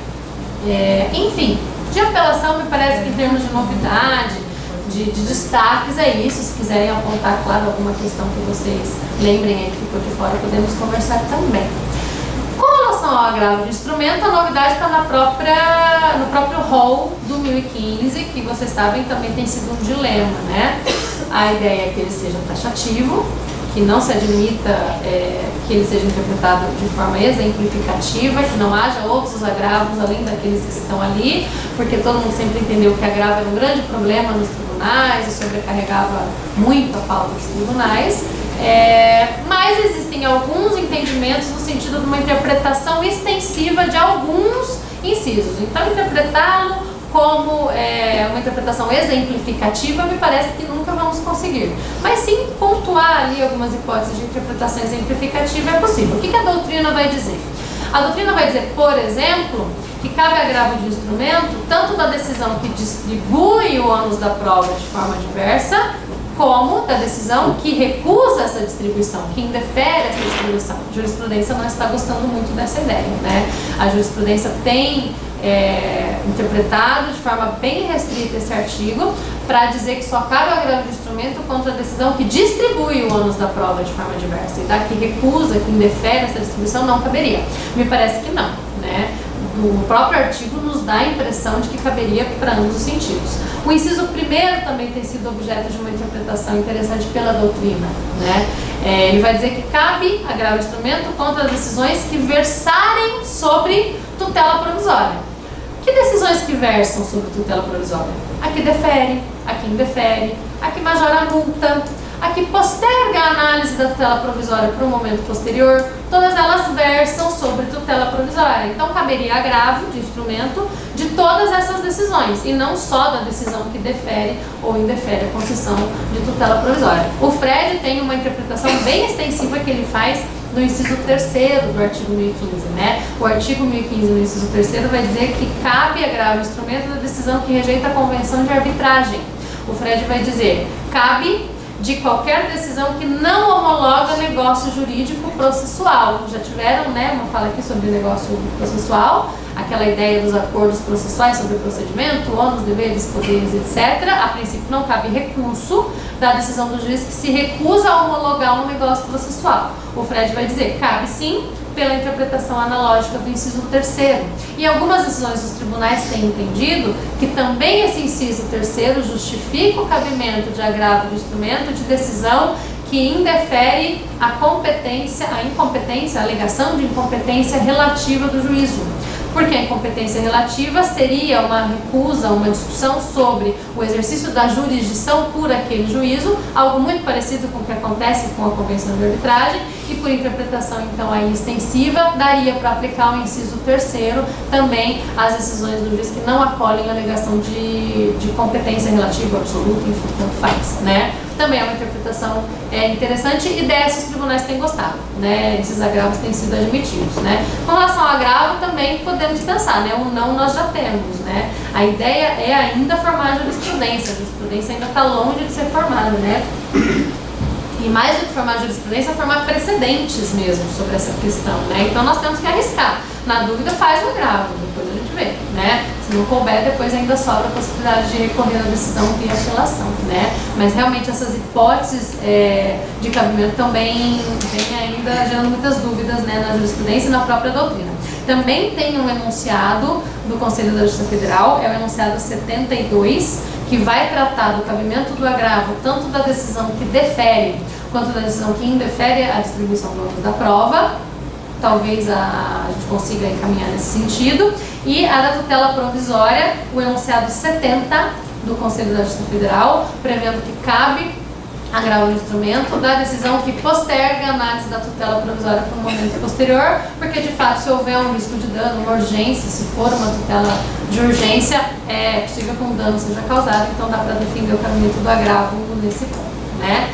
Enfim, de apelação me parece que em termos de novidade, de destaques é isso. Se quiserem apontar, claro, alguma questão que vocês lembrem aí que ficou de fora, podemos conversar também. Com relação ao agravo de instrumento, a novidade está no próprio rol do 1015, que vocês sabem também tem sido um dilema, né? A ideia é que ele seja taxativo, que não se admita que ele seja interpretado de forma exemplificativa, que não haja outros agravos além daqueles que estão ali, porque todo mundo sempre entendeu que agravo era um grande problema nos tribunais e sobrecarregava muito a pauta dos tribunais. Mas existem alguns entendimentos no sentido de uma interpretação extensiva de alguns incisos. Então, interpretá-lo como uma interpretação exemplificativa me parece que nunca vamos conseguir. Mas sim, pontuar ali algumas hipóteses de interpretação exemplificativa é possível. O que a doutrina vai dizer? A doutrina vai dizer, por exemplo, que cabe agravo de instrumento tanto da decisão que distribui o ônus da prova de forma diversa, como da decisão que recusa essa distribuição, que indefere essa distribuição. A jurisprudência não está gostando muito dessa ideia, né? A jurisprudência tem interpretado de forma bem restrita esse artigo, para dizer que só cabe o agravo de instrumento contra a decisão que distribui o ônus da prova de forma diversa, e que recusa, que indefere essa distribuição, não caberia. Me parece que não, né? O próprio artigo nos dá a impressão de que caberia para ambos os sentidos. O inciso primeiro também tem sido objeto de uma interpretação interessante pela doutrina, né? Ele vai dizer que cabe agravo de instrumento contra decisões que versarem sobre tutela provisória. Que decisões que versam sobre tutela provisória? A que defere, a que indefere, a que majora a multa, a que posterga a análise da tutela provisória para um momento posterior, todas elas versam sobre tutela provisória. Então, caberia agravo de instrumento de todas essas decisões, e não só da decisão que defere ou indefere a concessão de tutela provisória. O Fred tem uma interpretação bem extensiva que ele faz no inciso 3º do artigo 1015, né? O artigo 1015, no inciso 3º, vai dizer que cabe agravo de instrumento da decisão que rejeita a convenção de arbitragem. O Fred vai dizer, cabe de qualquer decisão que não homologa negócio jurídico processual. Já tiveram, né, uma fala aqui sobre negócio processual, aquela ideia dos acordos processuais sobre procedimento, ônus, deveres, poderes, etc. A princípio não cabe recurso da decisão do juiz que se recusa a homologar um negócio processual. O Fred vai dizer, cabe sim, pela interpretação analógica do inciso 3º. E algumas decisões dos tribunais têm entendido que também esse inciso 3º justifica o cabimento de agravo de instrumento de decisão que indefere a competência, a incompetência, a alegação de incompetência relativa do juízo. Porque a incompetência relativa seria uma recusa, uma discussão sobre o exercício da jurisdição por aquele juízo, algo muito parecido com o que acontece com a convenção de arbitragem, e por interpretação então aí extensiva, daria para aplicar o inciso 3º também às decisões do juiz que não acolhem a alegação de competência relativa absoluta, enfim, tanto faz, né? Também é uma interpretação interessante, e dessas os tribunais têm gostado, né? Esses agravos têm sido admitidos, né? Com relação ao agravo também podemos pensar, né? O não nós já temos, né? A ideia é ainda formar a jurisprudência ainda está longe de ser formada, né? E mais do que formar jurisprudência, é formar precedentes mesmo sobre essa questão, né? Então nós temos que arriscar. Na dúvida, faz o agravo, depois a gente vê, né? Se não couber, depois ainda sobra a possibilidade de recorrer à decisão via apelação, né? Mas realmente essas hipóteses de cabimento também vêm ainda gerando muitas dúvidas, né, na jurisprudência e na própria doutrina. Também tem um enunciado do Conselho da Justiça Federal, é o enunciado 72, que vai tratar do cabimento do agravo tanto da decisão que defere quanto da decisão que indefere a distribuição do ônus da prova. Talvez a gente consiga encaminhar nesse sentido. E a da tutela provisória, o enunciado 70 do Conselho da Justiça Federal, prevendo que cabe agravo de instrumento da decisão que posterga a análise da tutela provisória para um momento posterior, porque de fato, se houver um risco de dano, uma urgência, se for uma tutela de urgência, é possível que um dano seja causado, então dá para defender o cabimento do agravo nesse ponto, né?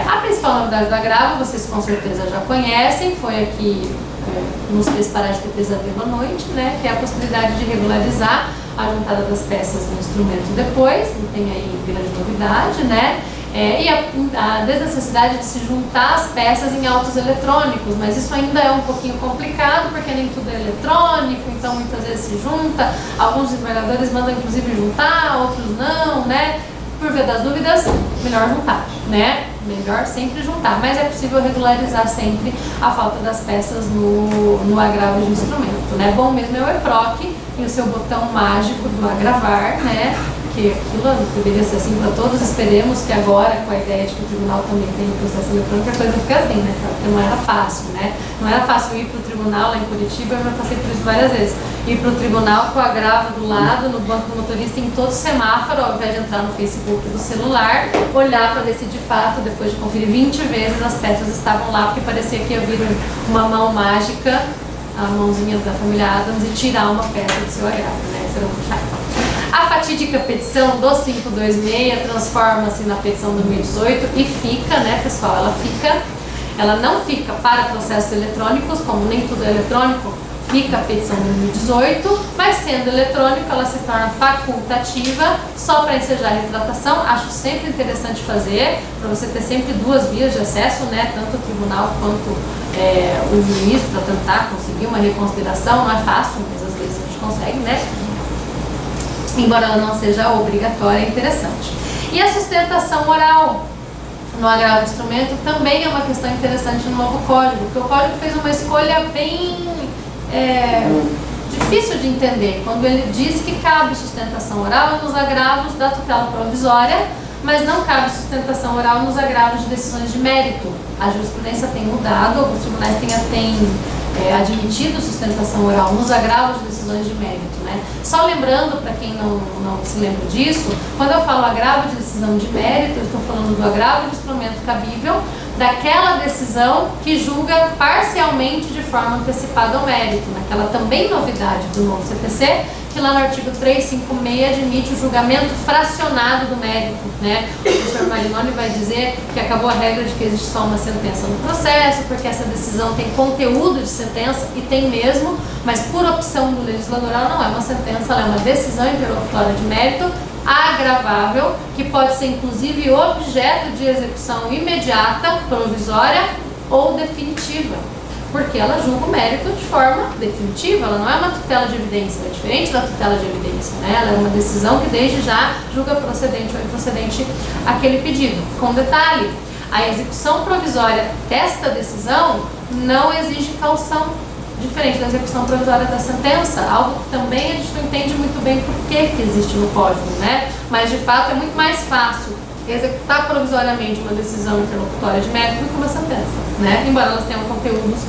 A principal novidade do agravo, vocês com certeza já conhecem, foi aqui nos fez parar de ter pesadelo à noite, né? Que é a possibilidade de regularizar a juntada das peças no instrumento depois, não tem aí grande novidade, né? E a desnecessidade de se juntar as peças em autos eletrônicos, mas isso ainda é um pouquinho complicado, porque nem tudo é eletrônico, então muitas vezes se junta, alguns desembargadores mandam inclusive juntar, outros não, né? Por via das dúvidas, melhor juntar, né? Melhor sempre juntar, mas é possível regularizar sempre a falta das peças no agravo de instrumento, né? Bom mesmo é o EPROC e o seu botão mágico do agravar, né? Que aquilo deveria ser assim para todos. Esperemos que agora, com a ideia de que o tribunal também tem o processo eletrônico, a coisa fica assim, né? Porque não era fácil, né? Não era fácil ir para o tribunal lá em Curitiba, eu já passei por isso várias vezes. Ir para o tribunal com o agravo do lado, no banco do motorista, em todo semáforo, ao invés de entrar no Facebook do celular, olhar para ver se de fato, depois de conferir 20 vezes, as peças estavam lá, porque parecia que ia vir uma mão mágica, a mãozinha da família Adams, e tirar uma peça do seu agravo, né? Isso era muito chato. A fatídica petição do 526 transforma-se na petição 2018 e fica, né, pessoal, ela não fica para processos eletrônicos, como nem tudo é eletrônico, fica a petição 2018, mas sendo eletrônico ela se torna facultativa só para ensejar a retratação. Acho sempre interessante fazer, para você ter sempre duas vias de acesso, né, tanto o tribunal quanto o juiz, para tentar conseguir uma reconsideração. Não é fácil, mas às vezes a gente consegue, né? embora ela não seja obrigatória, é interessante. E a sustentação oral no agravo de instrumento também é uma questão interessante no novo código, porque o código fez uma escolha bem difícil de entender, quando ele diz que cabe sustentação oral nos agravos da tutela provisória, mas não cabe sustentação oral nos agravos de decisões de mérito. A jurisprudência tem mudado, alguns tribunais têm admitido sustentação oral nos agravos de decisões de mérito, né? Só lembrando, para quem não se lembra disso, quando eu falo agravo de decisão de mérito, eu estou falando do agravo de instrumento cabível daquela decisão que julga parcialmente de forma antecipada ao mérito, naquela também novidade do novo CPC, que lá no artigo 356 admite o julgamento fracionado do mérito, né? O professor Marinoni vai dizer que acabou a regra de que existe só uma sentença no processo, porque essa decisão tem conteúdo de sentença, e tem mesmo, mas por opção do legislador ela não é uma sentença, ela é uma decisão interlocutória de mérito agravável, que pode ser inclusive objeto de execução imediata, provisória ou definitiva, porque ela julga o mérito de forma definitiva, ela não é uma tutela de evidência, é diferente da tutela de evidência, né? Ela é uma decisão que desde já julga procedente ou improcedente aquele pedido. Com detalhe, a execução provisória desta decisão não exige caução, diferente da execução provisória da sentença, algo que também a gente não entende muito bem por que existe no código, né? Mas de fato é muito mais fácil executar provisoriamente uma decisão interlocutória de mérito do que uma sentença, né? Embora elas tenham conteúdos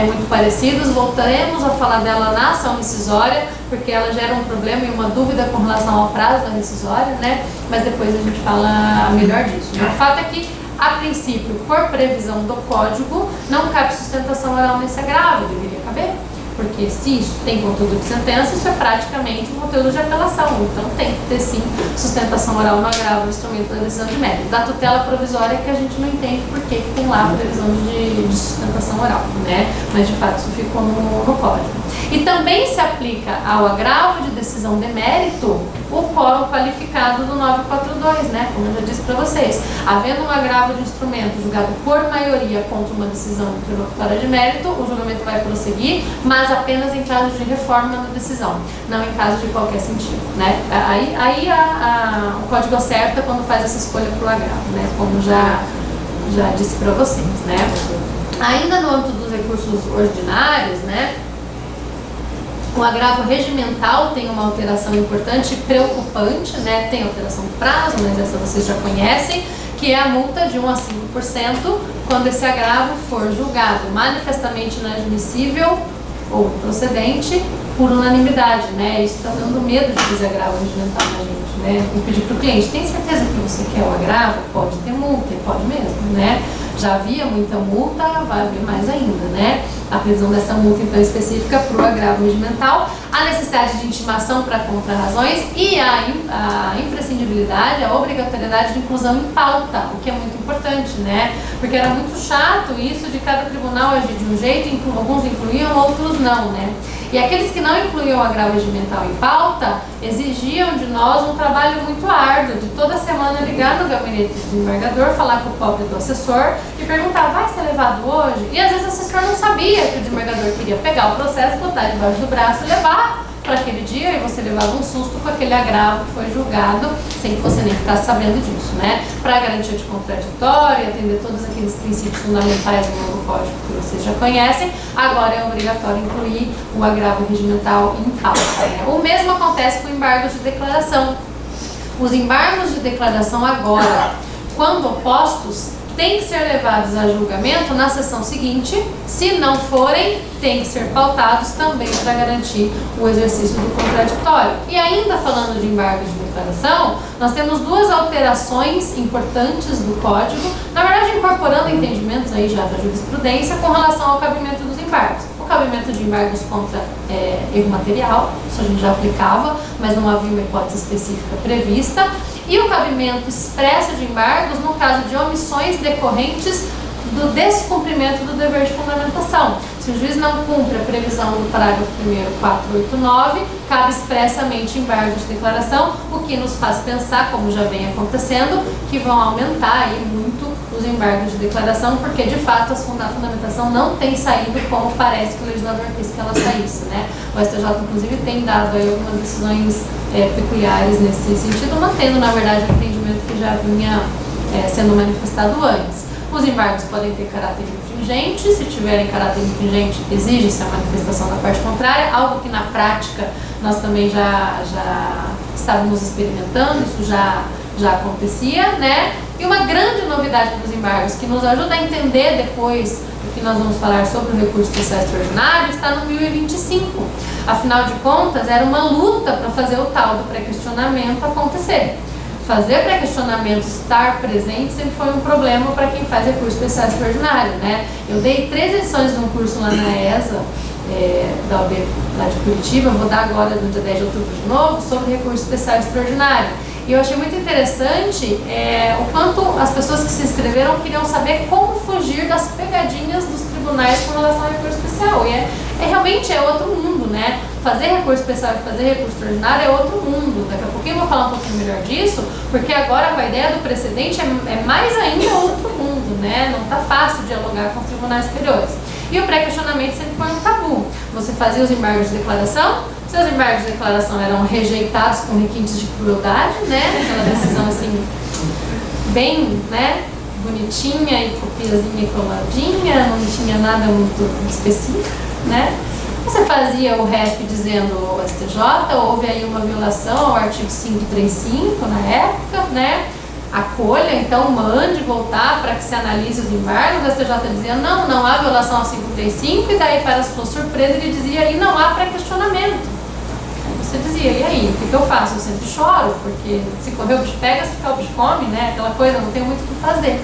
muito parecidos, voltaremos a falar dela na ação rescisória, porque ela gera um problema e uma dúvida com relação ao prazo da rescisória, né? Mas depois a gente fala melhor disso. O fato é que, a princípio, por previsão do código, não cabe sustentação oral nesse agravo, deveria caber, porque se isso tem conteúdo de sentença, isso é praticamente um conteúdo de apelação, então tem que ter sim sustentação oral no agravo do instrumento da decisão de mérito. Da tutela provisória que a gente não entende por que tem lá a previsão de sustentação oral, né? Mas de fato isso ficou no código. E também se aplica ao agravo de decisão de mérito o quórum qualificado do 942, né? Como eu já disse para vocês, havendo um agravo de instrumento julgado por maioria contra uma decisão interlocutória de mérito, o julgamento vai prosseguir, mas apenas em caso de reforma na decisão, não em caso de qualquer sentido, né? Aí o código acerta quando faz essa escolha para o agravo, né? Como já disse para vocês, né? Ainda no âmbito dos recursos ordinários, né? O agravo regimental tem uma alteração importante e preocupante, né? Tem alteração do prazo, mas essa vocês já conhecem, que é a multa de 1 a 5% quando esse agravo for julgado manifestamente inadmissível ou procedente por unanimidade, né? Isso está dando medo de fazer agravo regimental na gente, né? E pedir para o cliente, tem certeza que você quer o agravo? Pode ter multa, e pode mesmo, né? Já havia muita multa, vai haver mais ainda, né? A previsão dessa multa, então, específica para o agravo regimental, a necessidade de intimação para contrarrazões e a imprescindibilidade, a obrigatoriedade de inclusão em pauta, o que é muito importante, né? Porque era muito chato isso de cada tribunal agir de um jeito, alguns incluíam, outros não, né? E aqueles que não incluíam o agravo regimental em pauta exigiam de nós um trabalho muito árduo, de toda semana ligar no gabinete do desembargador, falar com o pobre do assessor e perguntar, vai ser levado hoje? E às vezes o assessor não sabia que o desembargador queria pegar o processo, botar debaixo do braço e levar para aquele dia, e você levava um susto com aquele agravo que foi julgado, sem que você nem ficasse sabendo disso, né? Para garantia de contraditório, atender todos aqueles princípios fundamentais do novo código que vocês já conhecem, agora é obrigatório incluir o agravo regimental em pauta, né? O mesmo acontece com embargos de declaração. Os embargos de declaração agora, quando opostos, têm que ser levados a julgamento na sessão seguinte. Se não forem, têm que ser pautados também para garantir o exercício do contraditório. E ainda falando de embargo de declaração, nós temos duas alterações importantes do código, na verdade incorporando entendimentos aí já da jurisprudência com relação ao cabimento dos embargos. O cabimento de embargos contra erro material, isso a gente já aplicava, mas não havia uma hipótese específica prevista. E o cabimento expresso de embargos no caso de omissões decorrentes do descumprimento do dever de fundamentação. Se o juiz não cumpre a previsão do parágrafo 1º 489, cabe expressamente embargo de declaração, o que nos faz pensar, como já vem acontecendo, que vão aumentar aí muito os embargos de declaração, porque de fato a fundamentação não tem saído como parece que o legislador quis que ela saísse, né? O STJ, inclusive, tem dado aí algumas decisões peculiares nesse sentido, mantendo, na verdade, o entendimento que já vinha sendo manifestado antes. Os embargos podem ter caráter infringente, se tiverem caráter infringente, exige-se a manifestação da parte contrária, algo que na prática nós também já estávamos experimentando, isso já acontecia, né? E uma grande novidade dos embargos, que nos ajuda a entender depois o que nós vamos falar sobre o recurso especial extraordinário, está no 1025. Afinal de contas, era uma luta para fazer o tal do pré-questionamento acontecer. Fazer pré-questionamento, estar presente, sempre foi um problema para quem faz recurso especial extraordinário, né? Eu dei 3 lições de um curso lá na ESA, da UB lá de Curitiba, vou dar agora no dia 10 de outubro de novo, sobre recurso especial extraordinário. E eu achei muito interessante o quanto as pessoas que se inscreveram queriam saber como fugir das pegadinhas dos tribunais com relação ao recurso especial. E realmente é outro mundo, né? Fazer recurso especial e fazer recurso extraordinário é outro mundo. Daqui a pouquinho eu vou falar um pouquinho melhor disso, porque agora com a ideia do precedente é mais ainda outro mundo, né? Não está fácil dialogar com os tribunais superiores. E o pré-questionamento sempre foi um tabu. Você fazia os embargos de declaração, seus embargos de declaração eram rejeitados com requintes de crueldade, né? Aquela decisão assim, bem, né? Bonitinha e copiazinha e coladinha, não tinha nada muito específico, né? Você fazia o RESP dizendo o STJ, houve aí uma violação ao artigo 535 na época, né? Acolha, então mande voltar para que se analise os embargos. O STJ dizia não há violação ao 535, e daí, para sua surpresa, ele dizia e não há pré-questionamento. Você dizia, e aí, o que eu faço? Eu sempre choro, porque se correr o bicho pega, se ficar o bicho come, né? Aquela coisa, não tem muito o que fazer.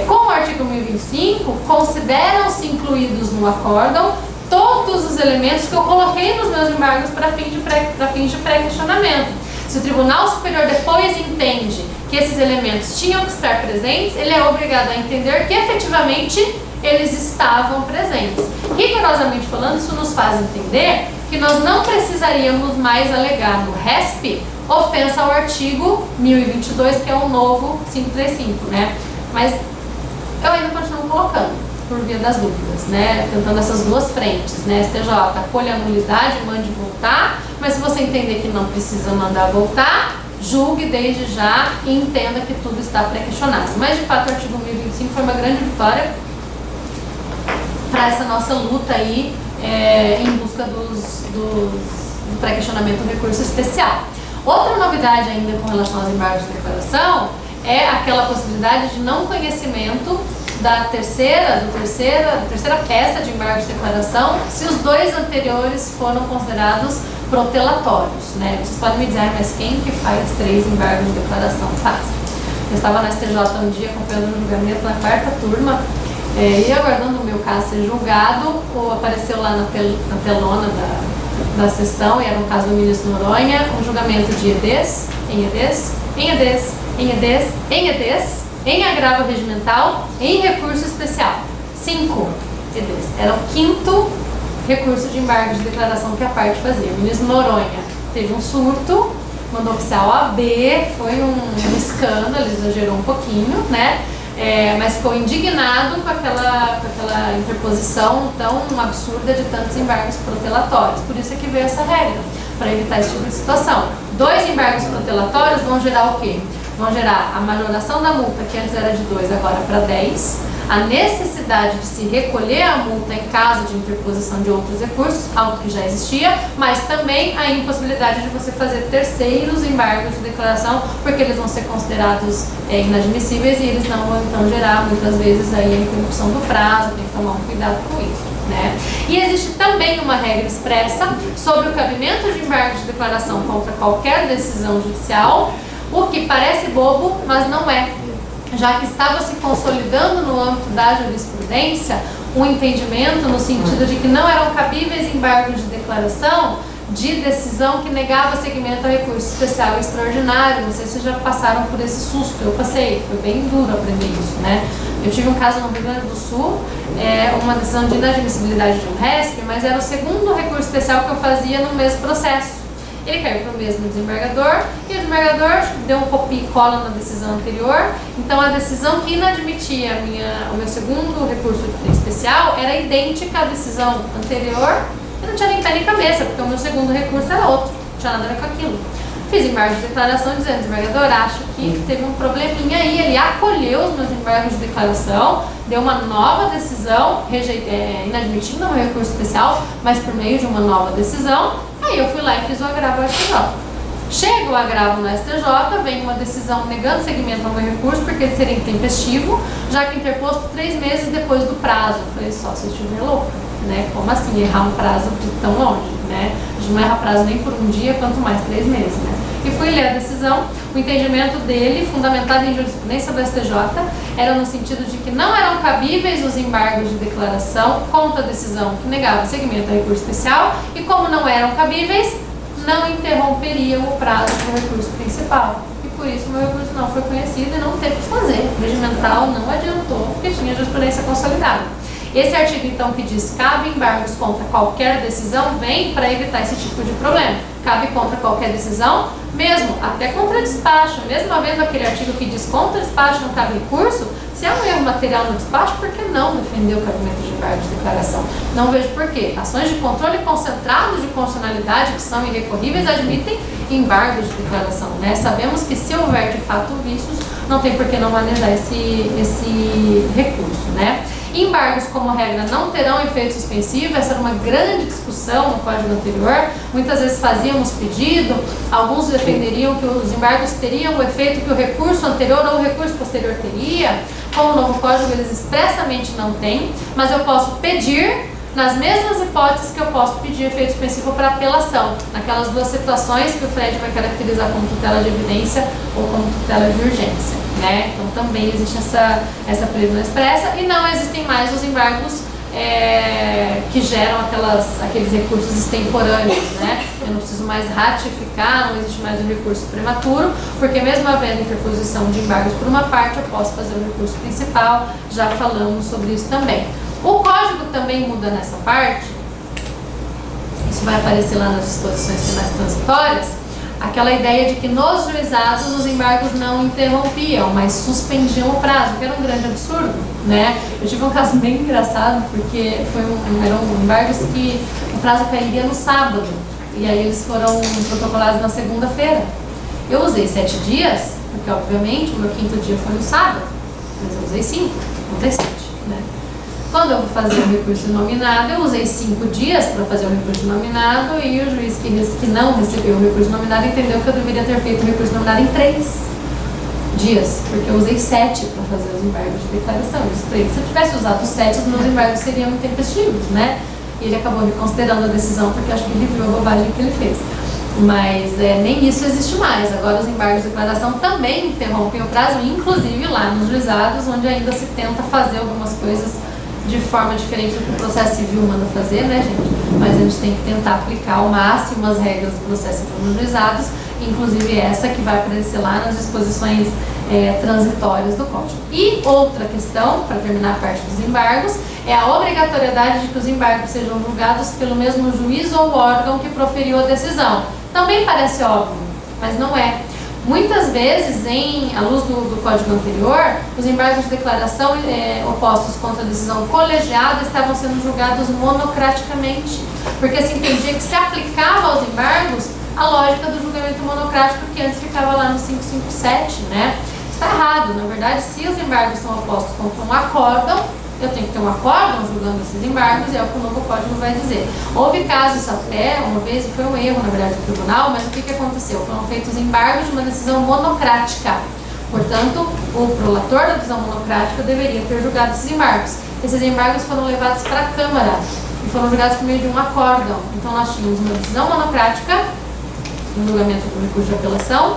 Com o artigo 1025, consideram-se incluídos no acórdão todos os elementos que eu coloquei nos meus embargos para fins de pré-questionamento. Se o Tribunal Superior depois entende que esses elementos tinham que estar presentes, ele é obrigado a entender que efetivamente eles estavam presentes. Rigorosamente falando, isso nos faz entender que nós não precisaríamos mais alegar no RESP ofensa ao artigo 1022, que é o novo 535, né? Mas eu ainda continuo colocando, por via das dúvidas, né? Tentando essas duas frentes, né? STJ, acolha a nulidade, mande voltar, mas se você entender que não precisa mandar voltar, julgue desde já e entenda que tudo está pré-questionado. Mas, de fato, o artigo 1025 foi uma grande vitória para essa nossa luta aí em busca do pré-questionamento do recurso especial. Outra novidade ainda com relação aos embargos de declaração é aquela possibilidade de não conhecimento da terceira peça de embargos de declaração se os 2 anteriores foram considerados protelatórios, né? Vocês podem me dizer, mas quem que faz 3 embargos de declaração faz? Eu estava na STJ um dia acompanhando o julgamento na 4ª turma e aguardando o meu caso ser julgado, apareceu lá na telona da sessão, e era um caso do ministro Noronha, um julgamento de EDES, em agravo regimental, em recurso especial. 5 EDES. Era o 5º recurso de embargo de declaração que a parte fazia. O ministro Noronha teve um surto, mandou oficial AB, foi um escândalo, exagerou um pouquinho, né? Mas ficou indignado com aquela interposição tão absurda de tantos embargos protelatórios. Por isso é que veio essa regra, para evitar esse tipo de situação. 2 embargos protelatórios vão gerar o quê? Vão gerar a majoração da multa, que antes era de 2, agora para 10, a necessidade de se recolher a multa em caso de interposição de outros recursos, algo que já existia, mas também a impossibilidade de você fazer terceiros embargos de declaração, porque eles vão ser considerados inadmissíveis e eles não vão então gerar muitas vezes aí a interrupção do prazo, tem que tomar um cuidado com isso, né? E existe também uma regra expressa sobre o cabimento de embargos de declaração contra qualquer decisão judicial, o que parece bobo, mas não é, já que estava se consolidando no âmbito da jurisprudência um entendimento no sentido de que não eram cabíveis embargos de declaração de decisão que negava seguimento a recurso especial e extraordinário. Não sei se já passaram por esse susto, eu passei, foi bem duro aprender isso, né? Eu tive um caso no Rio Grande do Sul, uma decisão de inadmissibilidade de um RESP, mas era o 2º recurso especial que eu fazia no mesmo processo. ele caiu para o mesmo desembargador, e o desembargador deu um copia e cola na decisão anterior. Então a decisão que inadmitia o meu segundo recurso especial era idêntica à decisão anterior, e não tinha nem pé nem cabeça, porque o meu segundo recurso era outro, não tinha nada a ver com aquilo. Fiz embargo de declaração dizendo, desembargador, acho que teve um probleminha aí. Ele acolheu os meus embargos de declaração, deu uma nova decisão, inadmitindo o meu recurso especial, mas por meio de uma nova decisão. Aí eu fui lá e fiz o agravo ao STJ. Chega o agravo no STJ, vem uma decisão negando seguimento ao meu recurso, porque ele seria intempestivo, já que interposto 3 meses depois do prazo. Eu falei, só se eu estiver louca, né? Como assim errar um prazo de tão longe, né? A gente não erra prazo nem por um dia, quanto mais 3 meses, né? E fui ler a decisão. O entendimento dele, fundamentado em jurisprudência do STJ, era no sentido de que não eram cabíveis os embargos de declaração contra a decisão que negava seguimento ao recurso especial, e como não eram cabíveis, não interromperiam o prazo do recurso principal. E por isso o meu recurso não foi conhecido e não teve o que fazer. O regimental não adiantou, porque tinha jurisprudência consolidada. Esse artigo, então, que diz cabe embargos contra qualquer decisão, vem para evitar esse tipo de problema. Cabe contra qualquer decisão, mesmo até contra despacho. Mesmo havendo aquele artigo que diz contra despacho não cabe recurso, se é um erro material no despacho, por que não defender o cabimento de embargo de declaração? Não vejo por quê. Ações de controle concentrado de constitucionalidade, que são irrecorríveis, admitem embargos de declaração, né? Sabemos que se houver de fato vícios, não tem por que não manejar esse recurso, né? Embargos, como regra, não terão efeito suspensivo. Essa era uma grande discussão no código anterior. Muitas vezes fazíamos pedido, alguns defenderiam que os embargos teriam o efeito que o recurso anterior ou o recurso posterior teria. Com o novo código, eles expressamente não têm, mas eu posso pedir nas mesmas hipóteses que eu posso pedir efeito suspensivo para apelação, naquelas 2 situações que o Fred vai caracterizar como tutela de evidência ou como tutela de urgência, né? Então também existe essa previsão expressa, e não existem mais os embargos que geram aqueles recursos extemporâneos, né? Eu não preciso mais ratificar, não existe mais o recurso prematuro, porque mesmo havendo interposição de embargos por uma parte, eu posso fazer o recurso principal. Já falamos sobre isso também. O código também muda nessa parte, isso vai aparecer lá nas disposições finais transitórias, aquela ideia de que nos juizados os embargos não interrompiam, mas suspendiam o prazo, que era um grande absurdo, né? Eu tive um caso bem engraçado, porque eram embargos que o prazo cairia no sábado, e aí eles foram protocolados na segunda-feira. Eu usei 7 dias, porque obviamente o meu 5º dia foi no sábado, mas eu usei 5, não usei 7, né? Quando eu vou fazer o recurso nominado, eu usei 5 dias para fazer o recurso nominado, e o juiz que não recebeu o recurso nominado entendeu que eu deveria ter feito o recurso nominado em 3 dias, porque eu usei 7 para fazer os embargos de declaração. Se eu tivesse usado os 7, os meus embargos seriam intempestivos, né? E ele acabou reconsiderando a decisão, porque acho que ele viu a bobagem que ele fez. Mas nem isso existe mais. Agora os embargos de declaração também interrompem o prazo, inclusive lá nos juizados, onde ainda se tenta fazer algumas coisas de forma diferente do que o processo civil manda fazer, né, gente? Mas a gente tem que tentar aplicar ao máximo as regras do processo civil nos juizados, inclusive essa que vai aparecer lá nas disposições transitórias do Código. E outra questão, para terminar a parte dos embargos, é a obrigatoriedade de que os embargos sejam julgados pelo mesmo juiz ou órgão que proferiu a decisão. Também parece óbvio, mas não é. Muitas vezes, à luz do código anterior, os embargos de declaração opostos contra a decisão colegiada estavam sendo julgados monocraticamente, porque se entendia que se aplicava aos embargos a lógica do julgamento monocrático que antes ficava lá no 557, né? Está errado. Na verdade, se os embargos são opostos contra um acórdão, eu tenho que ter um acórdão julgando esses embargos, e é o que o novo código vai dizer. Houve casos até, uma vez, foi um erro, na verdade, do tribunal, mas o que aconteceu? Foram feitos embargos de uma decisão monocrática. Portanto, o prolator da decisão monocrática deveria ter julgado esses embargos. Esses embargos foram levados para a Câmara e foram julgados por meio de um acórdão. Então, nós tínhamos uma decisão monocrática, um julgamento do recurso de apelação,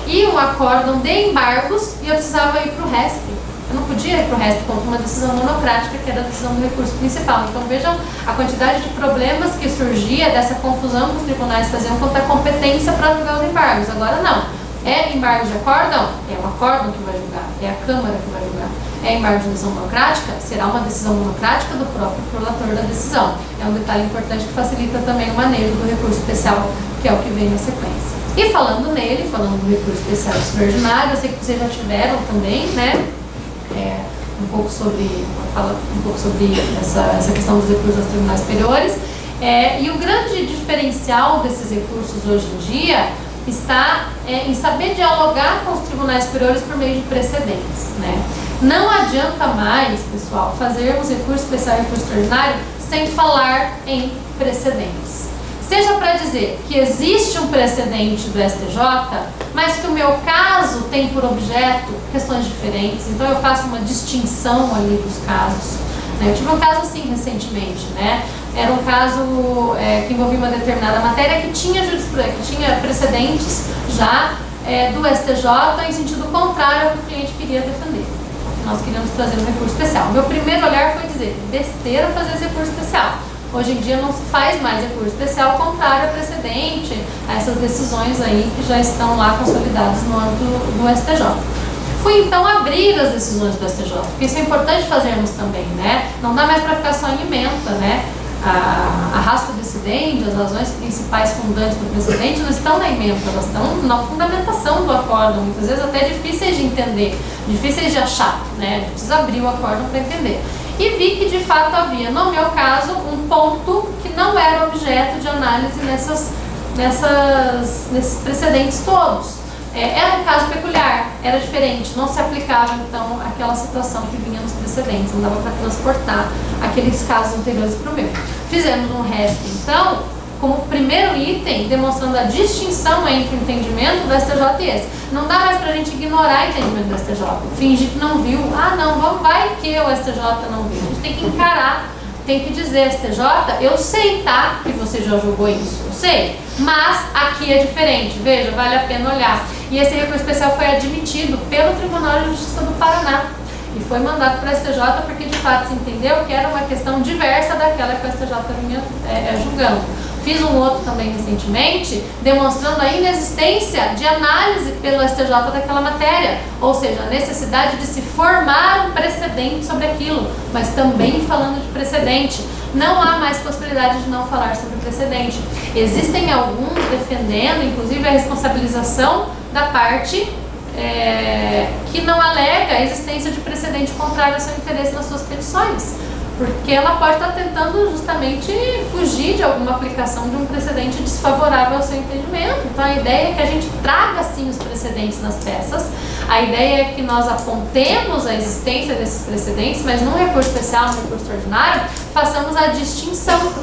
e um acórdão de embargos, e eu precisava ir para o RESP. Eu não podia ir para o resto contra uma decisão monocrática, que era a decisão do recurso principal. Então vejam a quantidade de problemas que surgia dessa confusão que os tribunais faziam quanto à competência para julgar os embargos. Agora não. É embargo de acórdão? É o acórdão que vai julgar, é a Câmara que vai julgar. É embargo de decisão monocrática? Será uma decisão monocrática do próprio prolator da decisão. É um detalhe importante que facilita também o manejo do recurso especial que é o que vem na sequência. E falando nele, falando do recurso especial extraordinário, eu sei que vocês já tiveram também, né, um pouco sobre essa questão dos recursos aos tribunais superiores, e o grande diferencial desses recursos hoje em dia está em saber dialogar com os tribunais superiores por meio de precedentes, né? Não adianta mais, pessoal, fazermos recurso especial e recurso extraordinário sem falar em precedentes. Seja para dizer que existe um precedente do STJ, mas que o meu caso tem por objeto questões diferentes, então eu faço uma distinção ali dos casos. Eu tive um caso assim recentemente, né? Era um caso que envolvia uma determinada matéria que tinha precedentes já do STJ em sentido contrário ao que o cliente queria defender. Nós queríamos trazer um recurso especial. Meu primeiro olhar foi dizer, besteira fazer esse recurso especial. Hoje em dia não se faz mais recurso especial contrário a precedente, a essas decisões aí que já estão lá consolidadas no âmbito do STJ. Fui então abrir as decisões do STJ, porque isso é importante fazermos também, né? Não dá mais para ficar só em ementa, né? A ratio decidendi, as razões principais fundantes do precedente não estão na ementa, elas estão na fundamentação do acórdão, muitas vezes até difíceis de entender, difíceis de achar, né? A gente precisa abrir o acórdão para entender. E vi que de fato havia, no meu caso, um ponto que não era objeto de análise nesses precedentes todos. Era um caso peculiar, era diferente, não se aplicava então aquela situação que vinha nos precedentes, não dava para transportar aqueles casos anteriores para o meu. Fizemos um RESP então, como primeiro item, demonstrando a distinção entre o entendimento do STJ e esse. Não dá mais para a gente ignorar o entendimento do STJ, fingir que não viu, vai que o STJ não viu. A gente tem que encarar, tem que dizer, STJ, eu sei, tá, que você já julgou isso, eu sei, mas aqui é diferente, veja, vale a pena olhar. E esse recurso especial foi admitido pelo Tribunal de Justiça do Paraná e foi mandado para o STJ porque de fato se entendeu que era uma questão diversa daquela que o STJ vinha julgando. Fiz um outro também recentemente, demonstrando a inexistência de análise pelo STJ daquela matéria, ou seja, a necessidade de se formar um precedente sobre aquilo, mas também falando de precedente. Não há mais possibilidade de não falar sobre precedente. Existem alguns defendendo, inclusive, a responsabilização da parte que não alega a existência de precedente contrário ao seu interesse nas suas petições. Porque ela pode estar tentando justamente fugir de alguma aplicação de um precedente desfavorável ao seu entendimento. Então a ideia é que a gente traga sim os precedentes nas peças, a ideia é que nós apontemos a existência desses precedentes, mas num recurso especial, num recurso ordinário, façamos a distinção,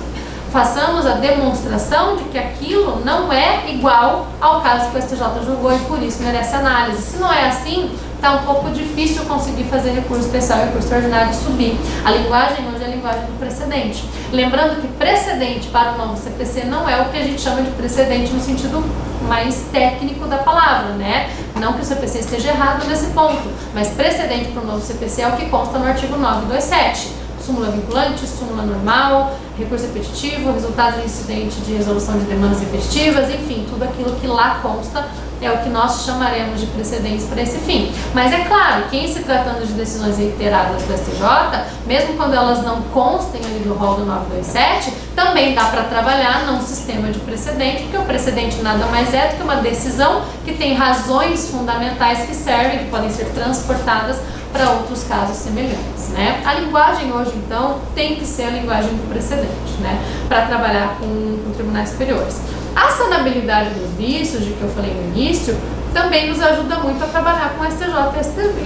façamos a demonstração de que aquilo não é igual ao caso que o STJ julgou e por isso merece análise. Se não é assim, está um pouco difícil conseguir fazer recurso especial e recurso extraordinário subir. A linguagem hoje é a linguagem do precedente. Lembrando que precedente para o novo CPC não é o que a gente chama de precedente no sentido mais técnico da palavra, né? Não que o CPC esteja errado nesse ponto, mas precedente para o novo CPC é o que consta no artigo 927. Súmula vinculante, súmula normal, recurso repetitivo, resultado de incidente de resolução de demandas repetitivas, enfim, tudo aquilo que lá consta é o que nós chamaremos de precedentes para esse fim. Mas é claro, que em se tratando de decisões reiteradas do STJ, mesmo quando elas não constem ali do rol do 927, também dá para trabalhar num sistema de precedente, porque o precedente nada mais é do que uma decisão que tem razões fundamentais que servem, que podem ser transportadas para outros casos semelhantes, né? A linguagem hoje, então, tem que ser a linguagem do precedente, né? Para trabalhar com tribunais superiores. A sanabilidade dos vícios, de que eu falei no início, também nos ajuda muito a trabalhar com STJ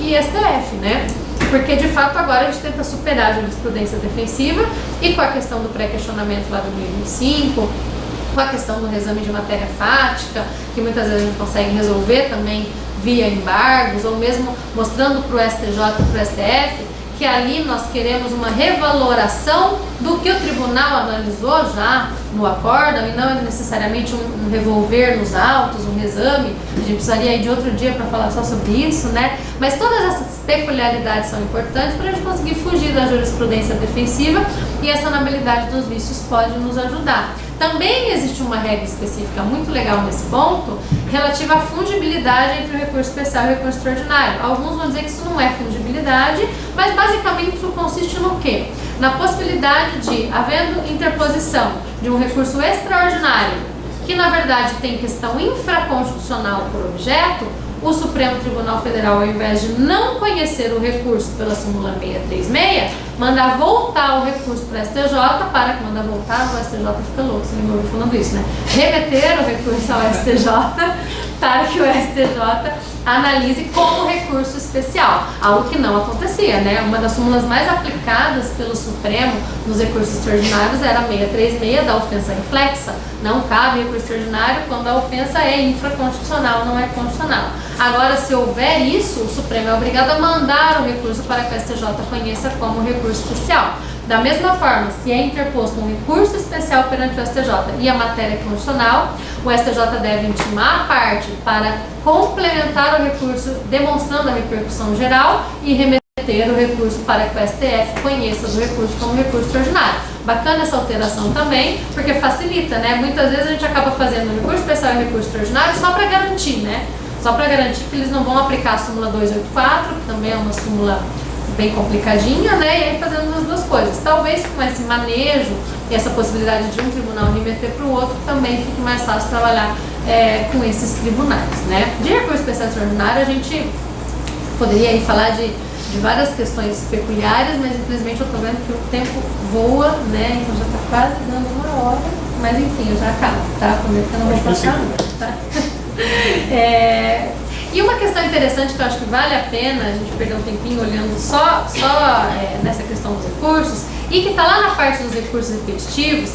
e STF, né? Porque, de fato, agora a gente tenta superar a jurisprudência defensiva e com a questão do pré-questionamento lá do 2005, com a questão do reexame de matéria fática, que muitas vezes a gente consegue resolver também via embargos, ou mesmo mostrando para o STJ e para o STF que ali nós queremos uma revaloração do que o tribunal analisou já no acórdão e não necessariamente um revolver nos autos, um reexame. A gente precisaria ir de outro dia para falar só sobre isso, né? Mas todas essas peculiaridades são importantes para a gente conseguir fugir da jurisprudência defensiva e a sanabilidade dos vícios pode nos ajudar. Também existe uma regra específica muito legal nesse ponto, relativa à fungibilidade entre o recurso especial e o recurso extraordinário. Alguns vão dizer que isso não é fungibilidade, mas basicamente isso consiste no quê? Na possibilidade de, havendo interposição de um recurso extraordinário que na verdade tem questão infraconstitucional por objeto, o Supremo Tribunal Federal, ao invés de não conhecer o recurso pela súmula 636, manda voltar o recurso para o STJ, mandar voltar, o STJ fica louco, se ele me ouviu falando isso, né? Remeter o recurso ao STJ para que o STJ analise como recurso especial, algo que não acontecia, né? Uma das súmulas mais aplicadas pelo Supremo nos recursos extraordinários era a 636 da ofensa reflexa. Não cabe recurso extraordinário quando a ofensa é infraconstitucional, não é constitucional. Agora, se houver isso, o Supremo é obrigado a mandar o recurso para que o STJ conheça como recurso especial. Da mesma forma, se é interposto um recurso especial perante o STJ e a matéria é constitucional, o STJ deve intimar a parte para complementar o recurso, demonstrando a repercussão geral e remeter o recurso para que o STF conheça o recurso como recurso extraordinário. Bacana essa alteração também, porque facilita, né? Muitas vezes a gente acaba fazendo recurso especial e recurso extraordinário só para garantir, né? Só para garantir que eles não vão aplicar a súmula 284, que também é uma súmula bem complicadinha, né? E aí fazendo as duas coisas. Talvez com esse manejo e essa possibilidade de um tribunal remeter para o outro, também fique mais fácil trabalhar com esses tribunais, né? De recurso especial extraordinário, a gente poderia aí falar de várias questões peculiares, mas infelizmente eu estou vendo que o tempo voa, né? Então já está quase dando uma hora, mas enfim, eu já acabo, tá? Prometo que eu não vou passar, tá? E uma questão interessante que eu acho que vale a pena a gente perder um tempinho olhando só nessa questão dos recursos, e que está lá na parte dos recursos repetitivos,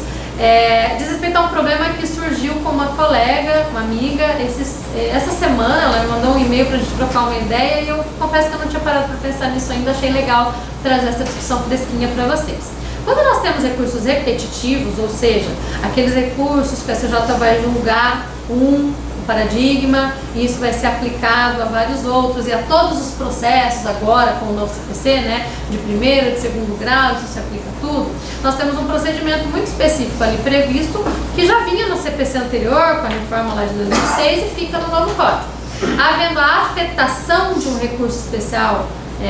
diz respeito a um problema que surgiu com uma colega, uma amiga, essa semana. Ela me mandou um e-mail para a gente trocar uma ideia, e eu confesso que eu não tinha parado para pensar nisso ainda. Achei legal trazer essa discussão fresquinha para vocês. Quando nós temos recursos repetitivos, ou seja, aqueles recursos que a CJ vai julgar um paradigma, e isso vai ser aplicado a vários outros e a todos os processos agora com o novo CPC, né, de primeiro, de segundo grau, isso se aplica a tudo. Nós temos um procedimento muito específico ali previsto, que já vinha no CPC anterior, com a reforma lá de 2006, e fica no novo código. Havendo a afetação de um recurso especial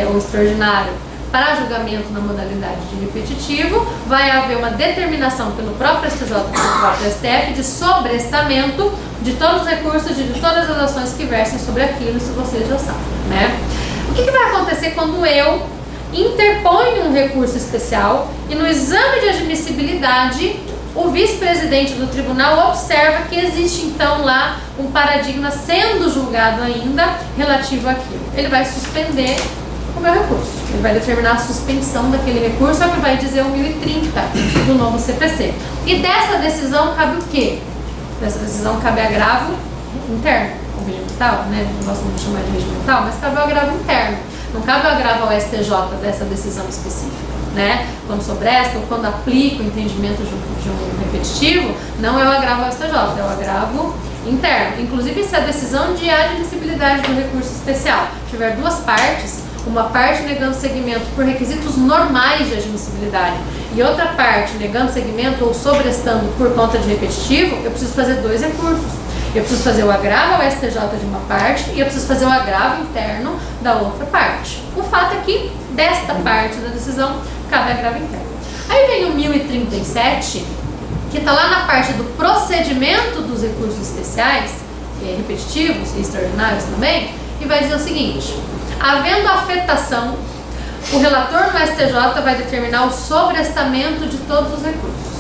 ou extraordinário para julgamento na modalidade de repetitivo, vai haver uma determinação pelo próprio STJ e pelo próprio STF de sobrestamento de todos os recursos, de todas as ações que versem sobre aquilo, isso vocês já sabem, né? O que vai acontecer quando eu interponho um recurso especial e no exame de admissibilidade o vice-presidente do tribunal observa que existe então lá um paradigma sendo julgado ainda relativo àquilo? Ele vai suspender o meu recurso. Ele vai determinar a suspensão daquele recurso, é o que vai dizer o 1030 do novo CPC. E dessa decisão cabe o quê? Dessa decisão cabe agravo interno, ou regimental, né? Não gosto muito de chamar de regimental, mas cabe o agravo interno. Não cabe o agravo ao STJ dessa decisão específica, né? Quando sobresta ou quando aplica o entendimento de um repetitivo, não é o agravo ao STJ, é o agravo interno. Inclusive, se a decisão de admissibilidade do recurso especial tiver duas partes, uma parte negando seguimento por requisitos normais de admissibilidade e outra parte negando seguimento ou sobrestando por conta de repetitivo, eu preciso fazer dois recursos. Eu preciso fazer o agravo ao STJ de uma parte e eu preciso fazer o agravo interno da outra parte. O fato é que desta parte da decisão cabe agravo interno. Aí vem o 1037, que está lá na parte do procedimento dos recursos especiais, repetitivos e extraordinários também, e vai dizer o seguinte: havendo afetação, o relator no STJ vai determinar o sobrestamento de todos os recursos.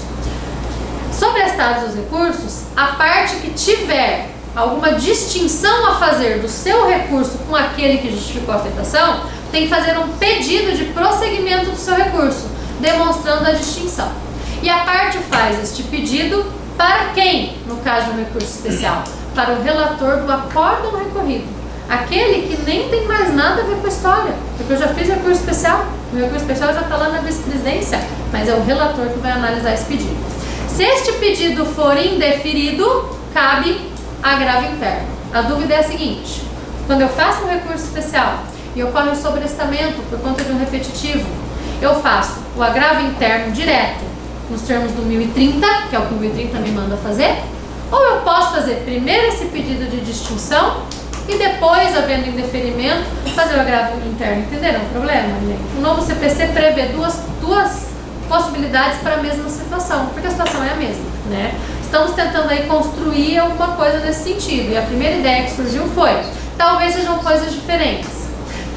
Sobrestados os recursos, a parte que tiver alguma distinção a fazer do seu recurso com aquele que justificou a afetação, tem que fazer um pedido de prosseguimento do seu recurso, demonstrando a distinção. E a parte faz este pedido para quem, no caso de um recurso especial? Para o relator do acórdão recorrido. Aquele que nem tem mais nada a ver com a história, porque eu já fiz recurso especial, o recurso especial já está lá na vice-presidência, mas é o relator que vai analisar esse pedido. Se este pedido for indeferido, cabe agravo interno. A dúvida é a seguinte: quando eu faço um recurso especial e ocorre um sobrestamento por conta de um repetitivo, eu faço o agravo interno direto nos termos do 1030, que é o que o 1030 me manda fazer, ou eu posso fazer primeiro esse pedido de distinção e depois, havendo indeferimento, fazer o agravo interno. Entenderam o problema, gente? O novo CPC prevê duas possibilidades para a mesma situação, porque a situação é a mesma, né? estamos tentando aí construir alguma coisa nesse sentido. E a primeira ideia que surgiu foi, talvez sejam coisas diferentes.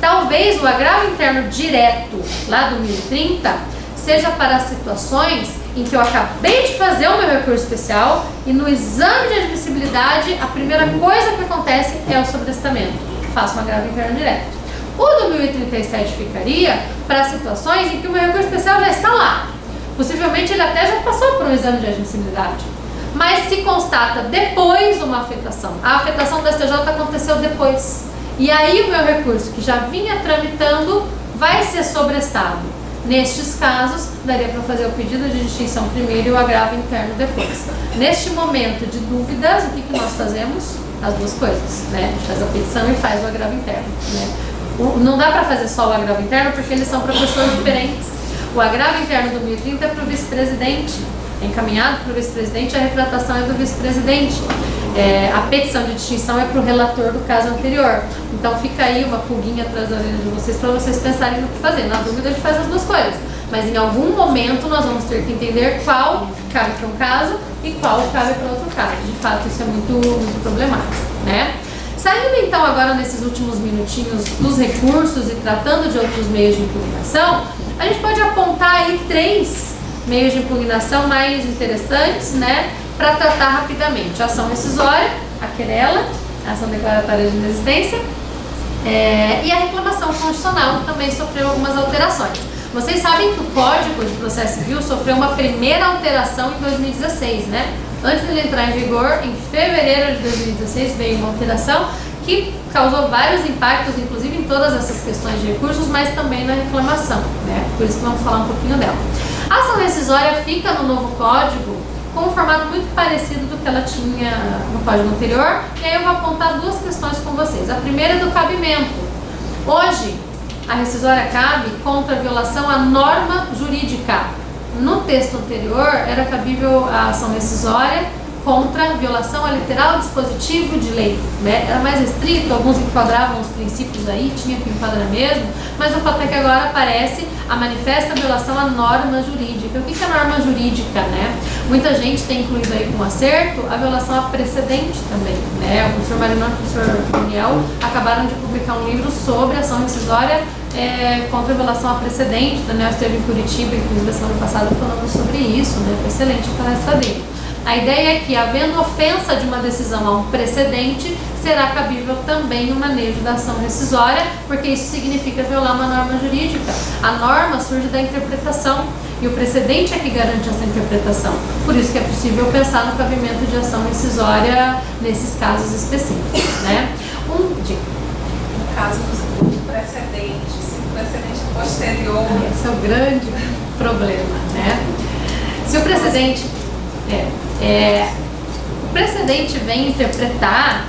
Talvez o agravo interno direto, lá do 1030, seja para situações em que eu acabei de fazer o meu recurso especial e no exame de admissibilidade, a primeira coisa que acontece é o sobrestamento. Faço um agravo interno direto. O do 1037 ficaria para situações em que o meu recurso especial já está lá. Possivelmente ele até já passou por um exame de admissibilidade. Mas se constata depois uma afetação. A afetação do STJ aconteceu depois. E aí o meu recurso, que já vinha tramitando, vai ser sobrestado. Nestes casos, daria para fazer o pedido de distinção primeiro e o agravo interno depois. Neste momento de dúvidas, o que nós fazemos? As duas coisas, né? A gente faz a petição e faz o agravo interno, né? Não dá para fazer só o agravo interno porque eles são para pessoas diferentes. O agravo interno do 1030 é para o vice-presidente, é encaminhado para o vice-presidente, a retratação é do vice-presidente. A petição de distinção é para o relator do caso anterior. Então fica aí uma pulguinha atrás da orelha de vocês para vocês pensarem no que fazer. Na dúvida a gente faz as duas coisas, mas em algum momento nós vamos ter que entender qual cabe para um caso e qual cabe para outro caso. De fato isso é muito problemático, né? Saindo então agora nesses últimos minutinhos dos recursos e tratando de outros meios de impugnação, a gente pode apontar aí 3 meios de impugnação mais interessantes, né, para tratar rapidamente: a ação rescisória, a querela, a ação declaratória de inexistência e a reclamação constitucional, que também sofreu algumas alterações. Vocês sabem que o Código de Processo Civil sofreu uma primeira alteração em 2016, né? Antes dele entrar em vigor, em fevereiro de 2016, veio uma alteração que causou vários impactos, inclusive em todas essas questões de recursos, mas também na reclamação, né? Por isso que vamos falar um pouquinho dela. A ação rescisória fica no novo código com um formato muito parecido do que ela tinha no código anterior, e aí eu vou apontar 2 questões com vocês. A primeira é do cabimento. Hoje, a rescisória cabe contra a violação à norma jurídica. No texto anterior, era cabível a ação rescisória contra a violação a literal dispositivo de lei, né? Era mais restrito, alguns enquadravam os princípios aí, tinha que enquadrar mesmo, mas o fato é que agora aparece a manifesta violação à norma jurídica. O que é a norma jurídica, né? Muita gente tem incluído aí com acerto a violação a precedente também, né? O professor Marinão e o professor Daniel acabaram de publicar um livro sobre ação rescisória contra a violação a precedente. O Daniel esteve em Curitiba, inclusive a semana passada, falando sobre isso, né? Foi excelente a palestra dele. A ideia é que, havendo ofensa de uma decisão a um precedente, será cabível também o manejo da ação rescisória, porque isso significa violar uma norma jurídica. A norma surge da interpretação e o precedente é que garante essa interpretação. Por isso que é possível pensar no cabimento de ação rescisória nesses casos específicos, né? No caso do precedente, se o precedente posterior... Esse é o grande problema, né? Se o precedente... o precedente vem interpretar,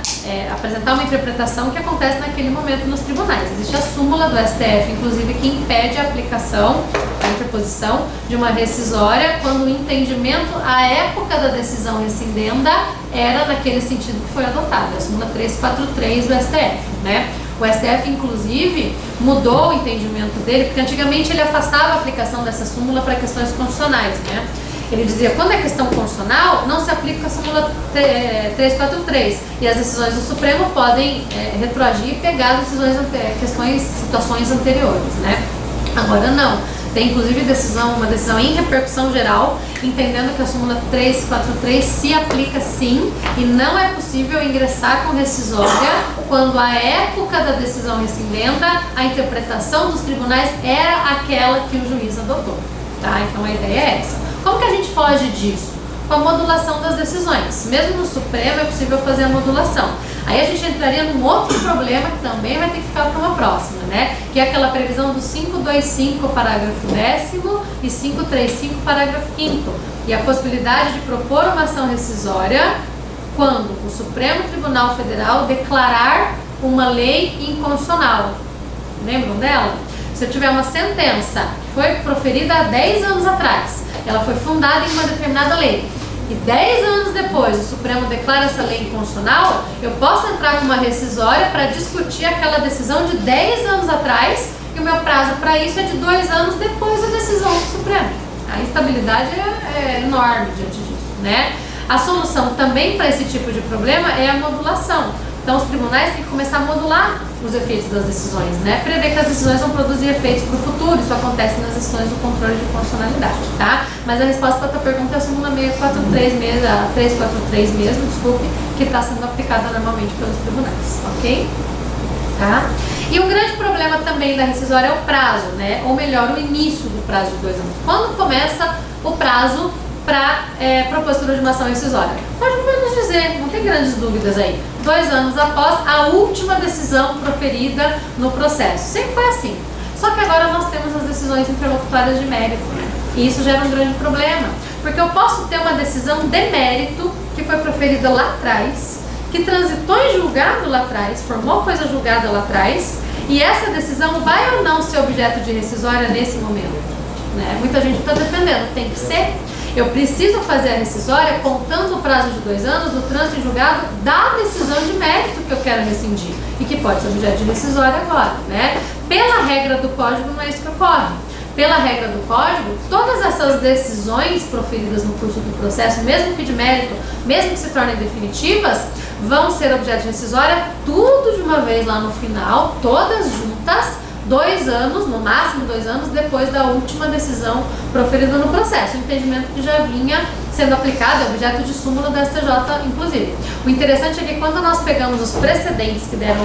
apresentar uma interpretação que acontece naquele momento nos tribunais. Existe a súmula do STF, inclusive, que impede a aplicação, a interposição de uma rescisória quando o entendimento, à época da decisão rescindenda, era naquele sentido que foi adotado, a súmula 343 do STF, né? O STF, inclusive, mudou o entendimento dele, porque antigamente ele afastava a aplicação dessa súmula para questões constitucionais, né? Ele dizia, quando é questão constitucional, não se aplica a súmula 343 e as decisões do Supremo podem retroagir e pegar situações anteriores, né? Agora não. Tem inclusive uma decisão em repercussão geral, entendendo que a súmula 343 se aplica sim e não é possível ingressar com rescisória quando a época da decisão rescindenda, a interpretação dos tribunais era aquela que o juiz adotou, tá? Então a ideia é essa. Como que a gente foge disso? Com a modulação das decisões. Mesmo no Supremo é possível fazer a modulação. Aí a gente entraria num outro problema que também vai ter que ficar para uma próxima, né? Que é aquela previsão do 525, parágrafo 10º e 535, parágrafo 5º. E a possibilidade de propor uma ação rescisória quando o Supremo Tribunal Federal declarar uma lei inconstitucional. Lembram dela? Se eu tiver uma sentença que foi proferida há 10 anos atrás, ela foi fundada em uma determinada lei, e 10 anos depois o Supremo declara essa lei inconstitucional, eu posso entrar com uma rescisória para discutir aquela decisão de 10 anos atrás, e o meu prazo para isso é de 2 anos depois da decisão do Supremo. A instabilidade é enorme diante disso, né? A solução também para esse tipo de problema é a modulação. Então, os tribunais têm que começar a modular os efeitos das decisões, né? Prever que as decisões vão produzir efeitos para o futuro. Isso acontece nas decisões do controle de constitucionalidade, tá? Mas a resposta para a tua pergunta é a súmula 343 mesmo, desculpe, que está sendo aplicada normalmente pelos tribunais, ok? Tá? E um grande problema também da rescisória é o prazo, né? Ou melhor, o início do prazo de 2 anos. Quando começa o prazo para propositura de uma ação rescisória? Pode menos dizer, não tem grandes dúvidas aí. 2 anos após a última decisão proferida no processo. Sempre foi assim. Só que agora nós temos as decisões interlocutórias de mérito, né? E isso gera um grande problema, porque eu posso ter uma decisão de mérito que foi proferida lá atrás, que transitou em julgado lá atrás, formou coisa julgada lá atrás, e essa decisão vai ou não ser objeto de rescisória nesse momento, né? Muita gente está defendendo, tem que ser. Eu preciso fazer a rescisória contando o prazo de 2 anos do trânsito em julgado da decisão de mérito que eu quero rescindir e que pode ser objeto de rescisória agora, né? Pela regra do Código não é isso que ocorre. Pela regra do Código, todas essas decisões proferidas no curso do processo, mesmo que de mérito, mesmo que se tornem definitivas, vão ser objeto de rescisória tudo de uma vez lá no final, todas juntas, 2 anos, no máximo 2 anos, depois da última decisão proferida no processo. O entendimento que já vinha sendo aplicado, é objeto de súmula da STJ, inclusive. O interessante é que quando nós pegamos os precedentes que deram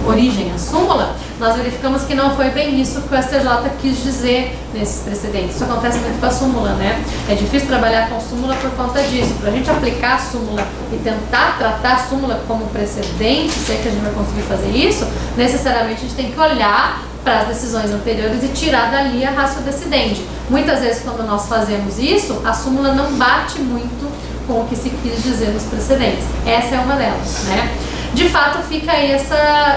origem à súmula, nós verificamos que não foi bem isso que o STJ quis dizer nesses precedentes. Isso acontece muito com a súmula, né? É difícil trabalhar com súmula por conta disso. Para a gente aplicar a súmula e tentar tratar a súmula como precedente, se é que a gente vai conseguir fazer isso, necessariamente a gente tem que olhar para as decisões anteriores e tirar dali a ratio decidendi. Muitas vezes, quando nós fazemos isso, a súmula não bate muito com o que se quis dizer nos precedentes. Essa é uma delas, né? De fato, fica aí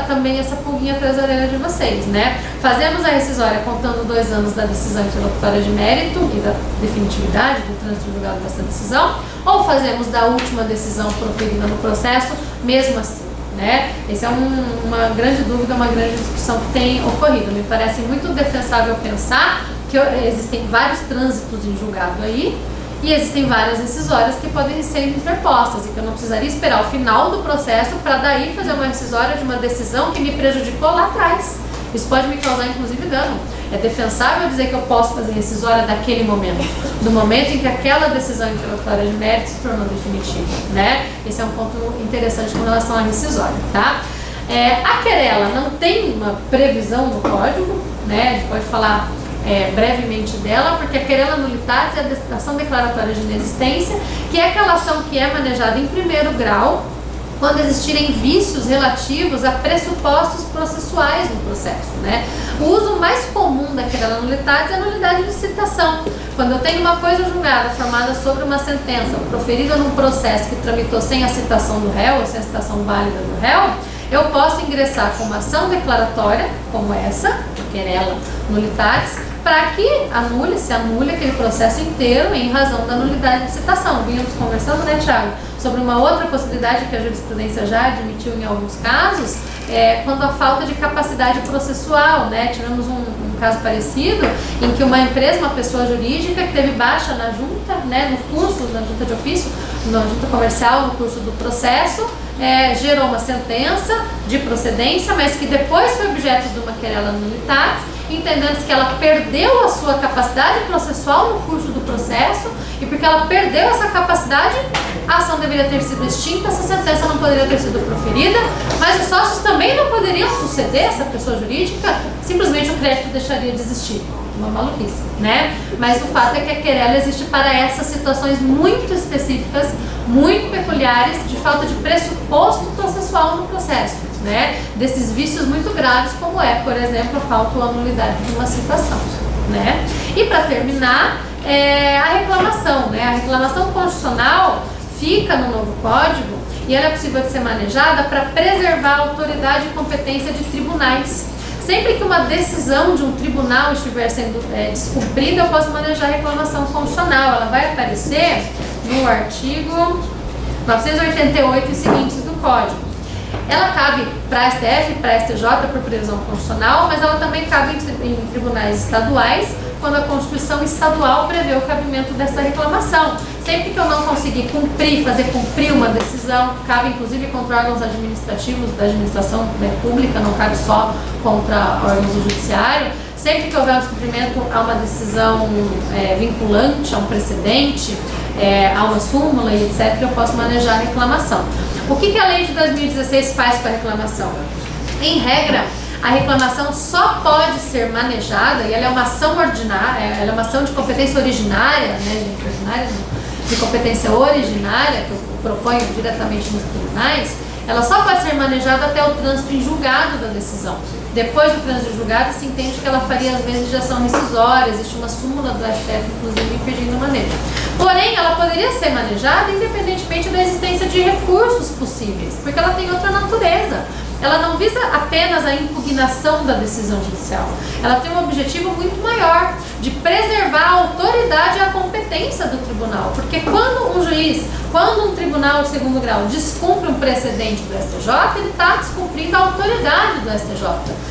também essa pulguinha atrás da orelha de vocês, né? Fazemos a rescisória contando 2 anos da decisão interlocutória de mérito e da definitividade do trânsito julgado dessa decisão, ou fazemos da última decisão proferida no processo, mesmo assim, né? Essa é uma grande dúvida, uma grande discussão que tem ocorrido. Me parece muito defensável pensar que existem vários trânsitos em julgado aí, e existem várias rescisórias que podem ser interpostas e que eu não precisaria esperar o final do processo para daí fazer uma rescisória de uma decisão que me prejudicou lá atrás. Isso pode me causar, inclusive, dano. É defensável dizer que eu posso fazer rescisória daquele momento, do momento em que aquela decisão interlocutória de mérito se tornou definitiva, né? Esse é um ponto interessante com relação à rescisória, tá? A querela não tem uma previsão no código, né? A gente pode falar brevemente dela, porque a querela nulitatis é a ação declaratória de inexistência, que é aquela ação que é manejada em primeiro grau quando existirem vícios relativos a pressupostos processuais no processo, né? O uso mais comum da querela nulitatis é a nulidade de citação. Quando eu tenho uma coisa julgada formada sobre uma sentença proferida num processo que tramitou sem a citação do réu, ou sem a citação válida do réu, eu posso ingressar com uma ação declaratória, como essa, a querela nulitatis, para que se anule aquele processo inteiro em razão da nulidade de citação. Vínhamos conversando, né, Thiago, sobre uma outra possibilidade que a jurisprudência já admitiu em alguns casos, quando a falta de capacidade processual, né? Tivemos um caso parecido em que uma empresa, uma pessoa jurídica que teve baixa na junta, né, no curso, na junta de ofício, na junta comercial, no curso do processo, gerou uma sentença de procedência, mas que depois foi objeto de uma querela nulitatis, entendendo que ela perdeu a sua capacidade processual no curso do processo, e porque ela perdeu essa capacidade, a ação deveria ter sido extinta, essa sentença não poderia ter sido proferida, mas os sócios também não poderiam suceder essa pessoa jurídica, simplesmente o crédito deixaria de existir. Uma maluquice, né? Mas o fato é que a querela existe para essas situações muito específicas, muito peculiares, de falta de pressuposto processual no processo, né? Desses vícios muito graves, como por exemplo, a falta ou a nulidade de uma citação, né? E para terminar, a reclamação, né? A reclamação constitucional fica no novo código e ela é possível de ser manejada para preservar a autoridade e competência de tribunais. Sempre que uma decisão de um tribunal estiver sendo descumprida, eu posso manejar a reclamação constitucional. Ela vai aparecer no artigo 988 e seguintes do Código. Ela cabe para a STF, para a STJ por previsão constitucional, mas ela também cabe em tribunais estaduais, quando a Constituição estadual prevê o cabimento dessa reclamação. Sempre que eu não conseguir cumprir, fazer cumprir uma decisão, cabe inclusive contra órgãos administrativos da administração, né, pública, não cabe só contra órgãos do judiciário. Sempre que houver um descumprimento a uma decisão vinculante, a um precedente, a uma súmula e etc., eu posso manejar a reclamação. O que a lei de 2016 faz com a reclamação? Em regra, a reclamação só pode ser manejada, e ela é uma ação ordinária, ela é uma ação de competência originária, né, gente, ordinária não, de competência originária, que eu proponho diretamente nos tribunais, ela só pode ser manejada até o trânsito em julgado da decisão. Depois do trânsito em julgado, se entende que ela faria, às vezes, de ação rescisória, existe uma súmula do STF, inclusive, impedindo o manejo. Porém, ela poderia ser manejada independentemente da existência de recursos possíveis, porque ela tem outra natureza. Ela não visa apenas a impugnação da decisão judicial. Ela tem um objetivo muito maior, de preservar a autoridade e a competência do tribunal. Porque quando um juiz, quando um tribunal de segundo grau descumpre um precedente do STJ, ele está descumprindo a autoridade do STJ.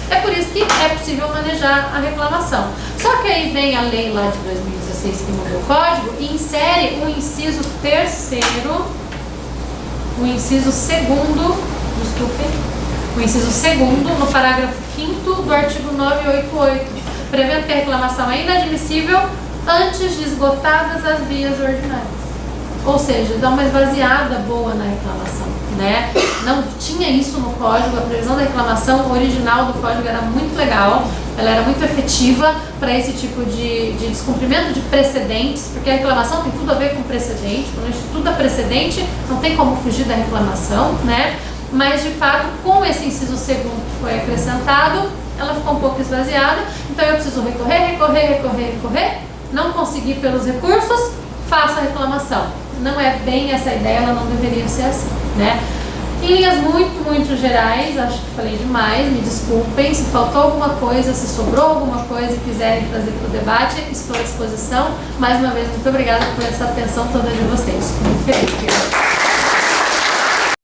É por isso que é possível manejar a reclamação. Só que aí vem a lei lá de 2016 que mudou o código e insere o inciso terceiro, o inciso segundo, o inciso segundo no parágrafo 5º do artigo 988, prevendo que a reclamação é inadmissível antes de esgotadas as vias ordinárias. Ou seja, dá uma esvaziada boa na reclamação, né? Não tinha isso no código, a previsão da reclamação original do código era muito legal, ela era muito efetiva para esse tipo de descumprimento de precedentes, porque a reclamação tem tudo a ver com precedente, quando a gente estuda precedente, não tem como fugir da reclamação, né? Mas, de fato, com esse inciso segundo que foi acrescentado, ela ficou um pouco esvaziada, então eu preciso recorrer, não conseguir pelos recursos, faço a reclamação. Não é bem essa a ideia, ela não deveria ser assim, né? Em linhas muito gerais, acho que falei demais, me desculpem, se faltou alguma coisa, se sobrou alguma coisa e quiserem trazer para o debate, estou à disposição. Mais uma vez, muito obrigada por essa atenção toda de vocês. Muito feliz.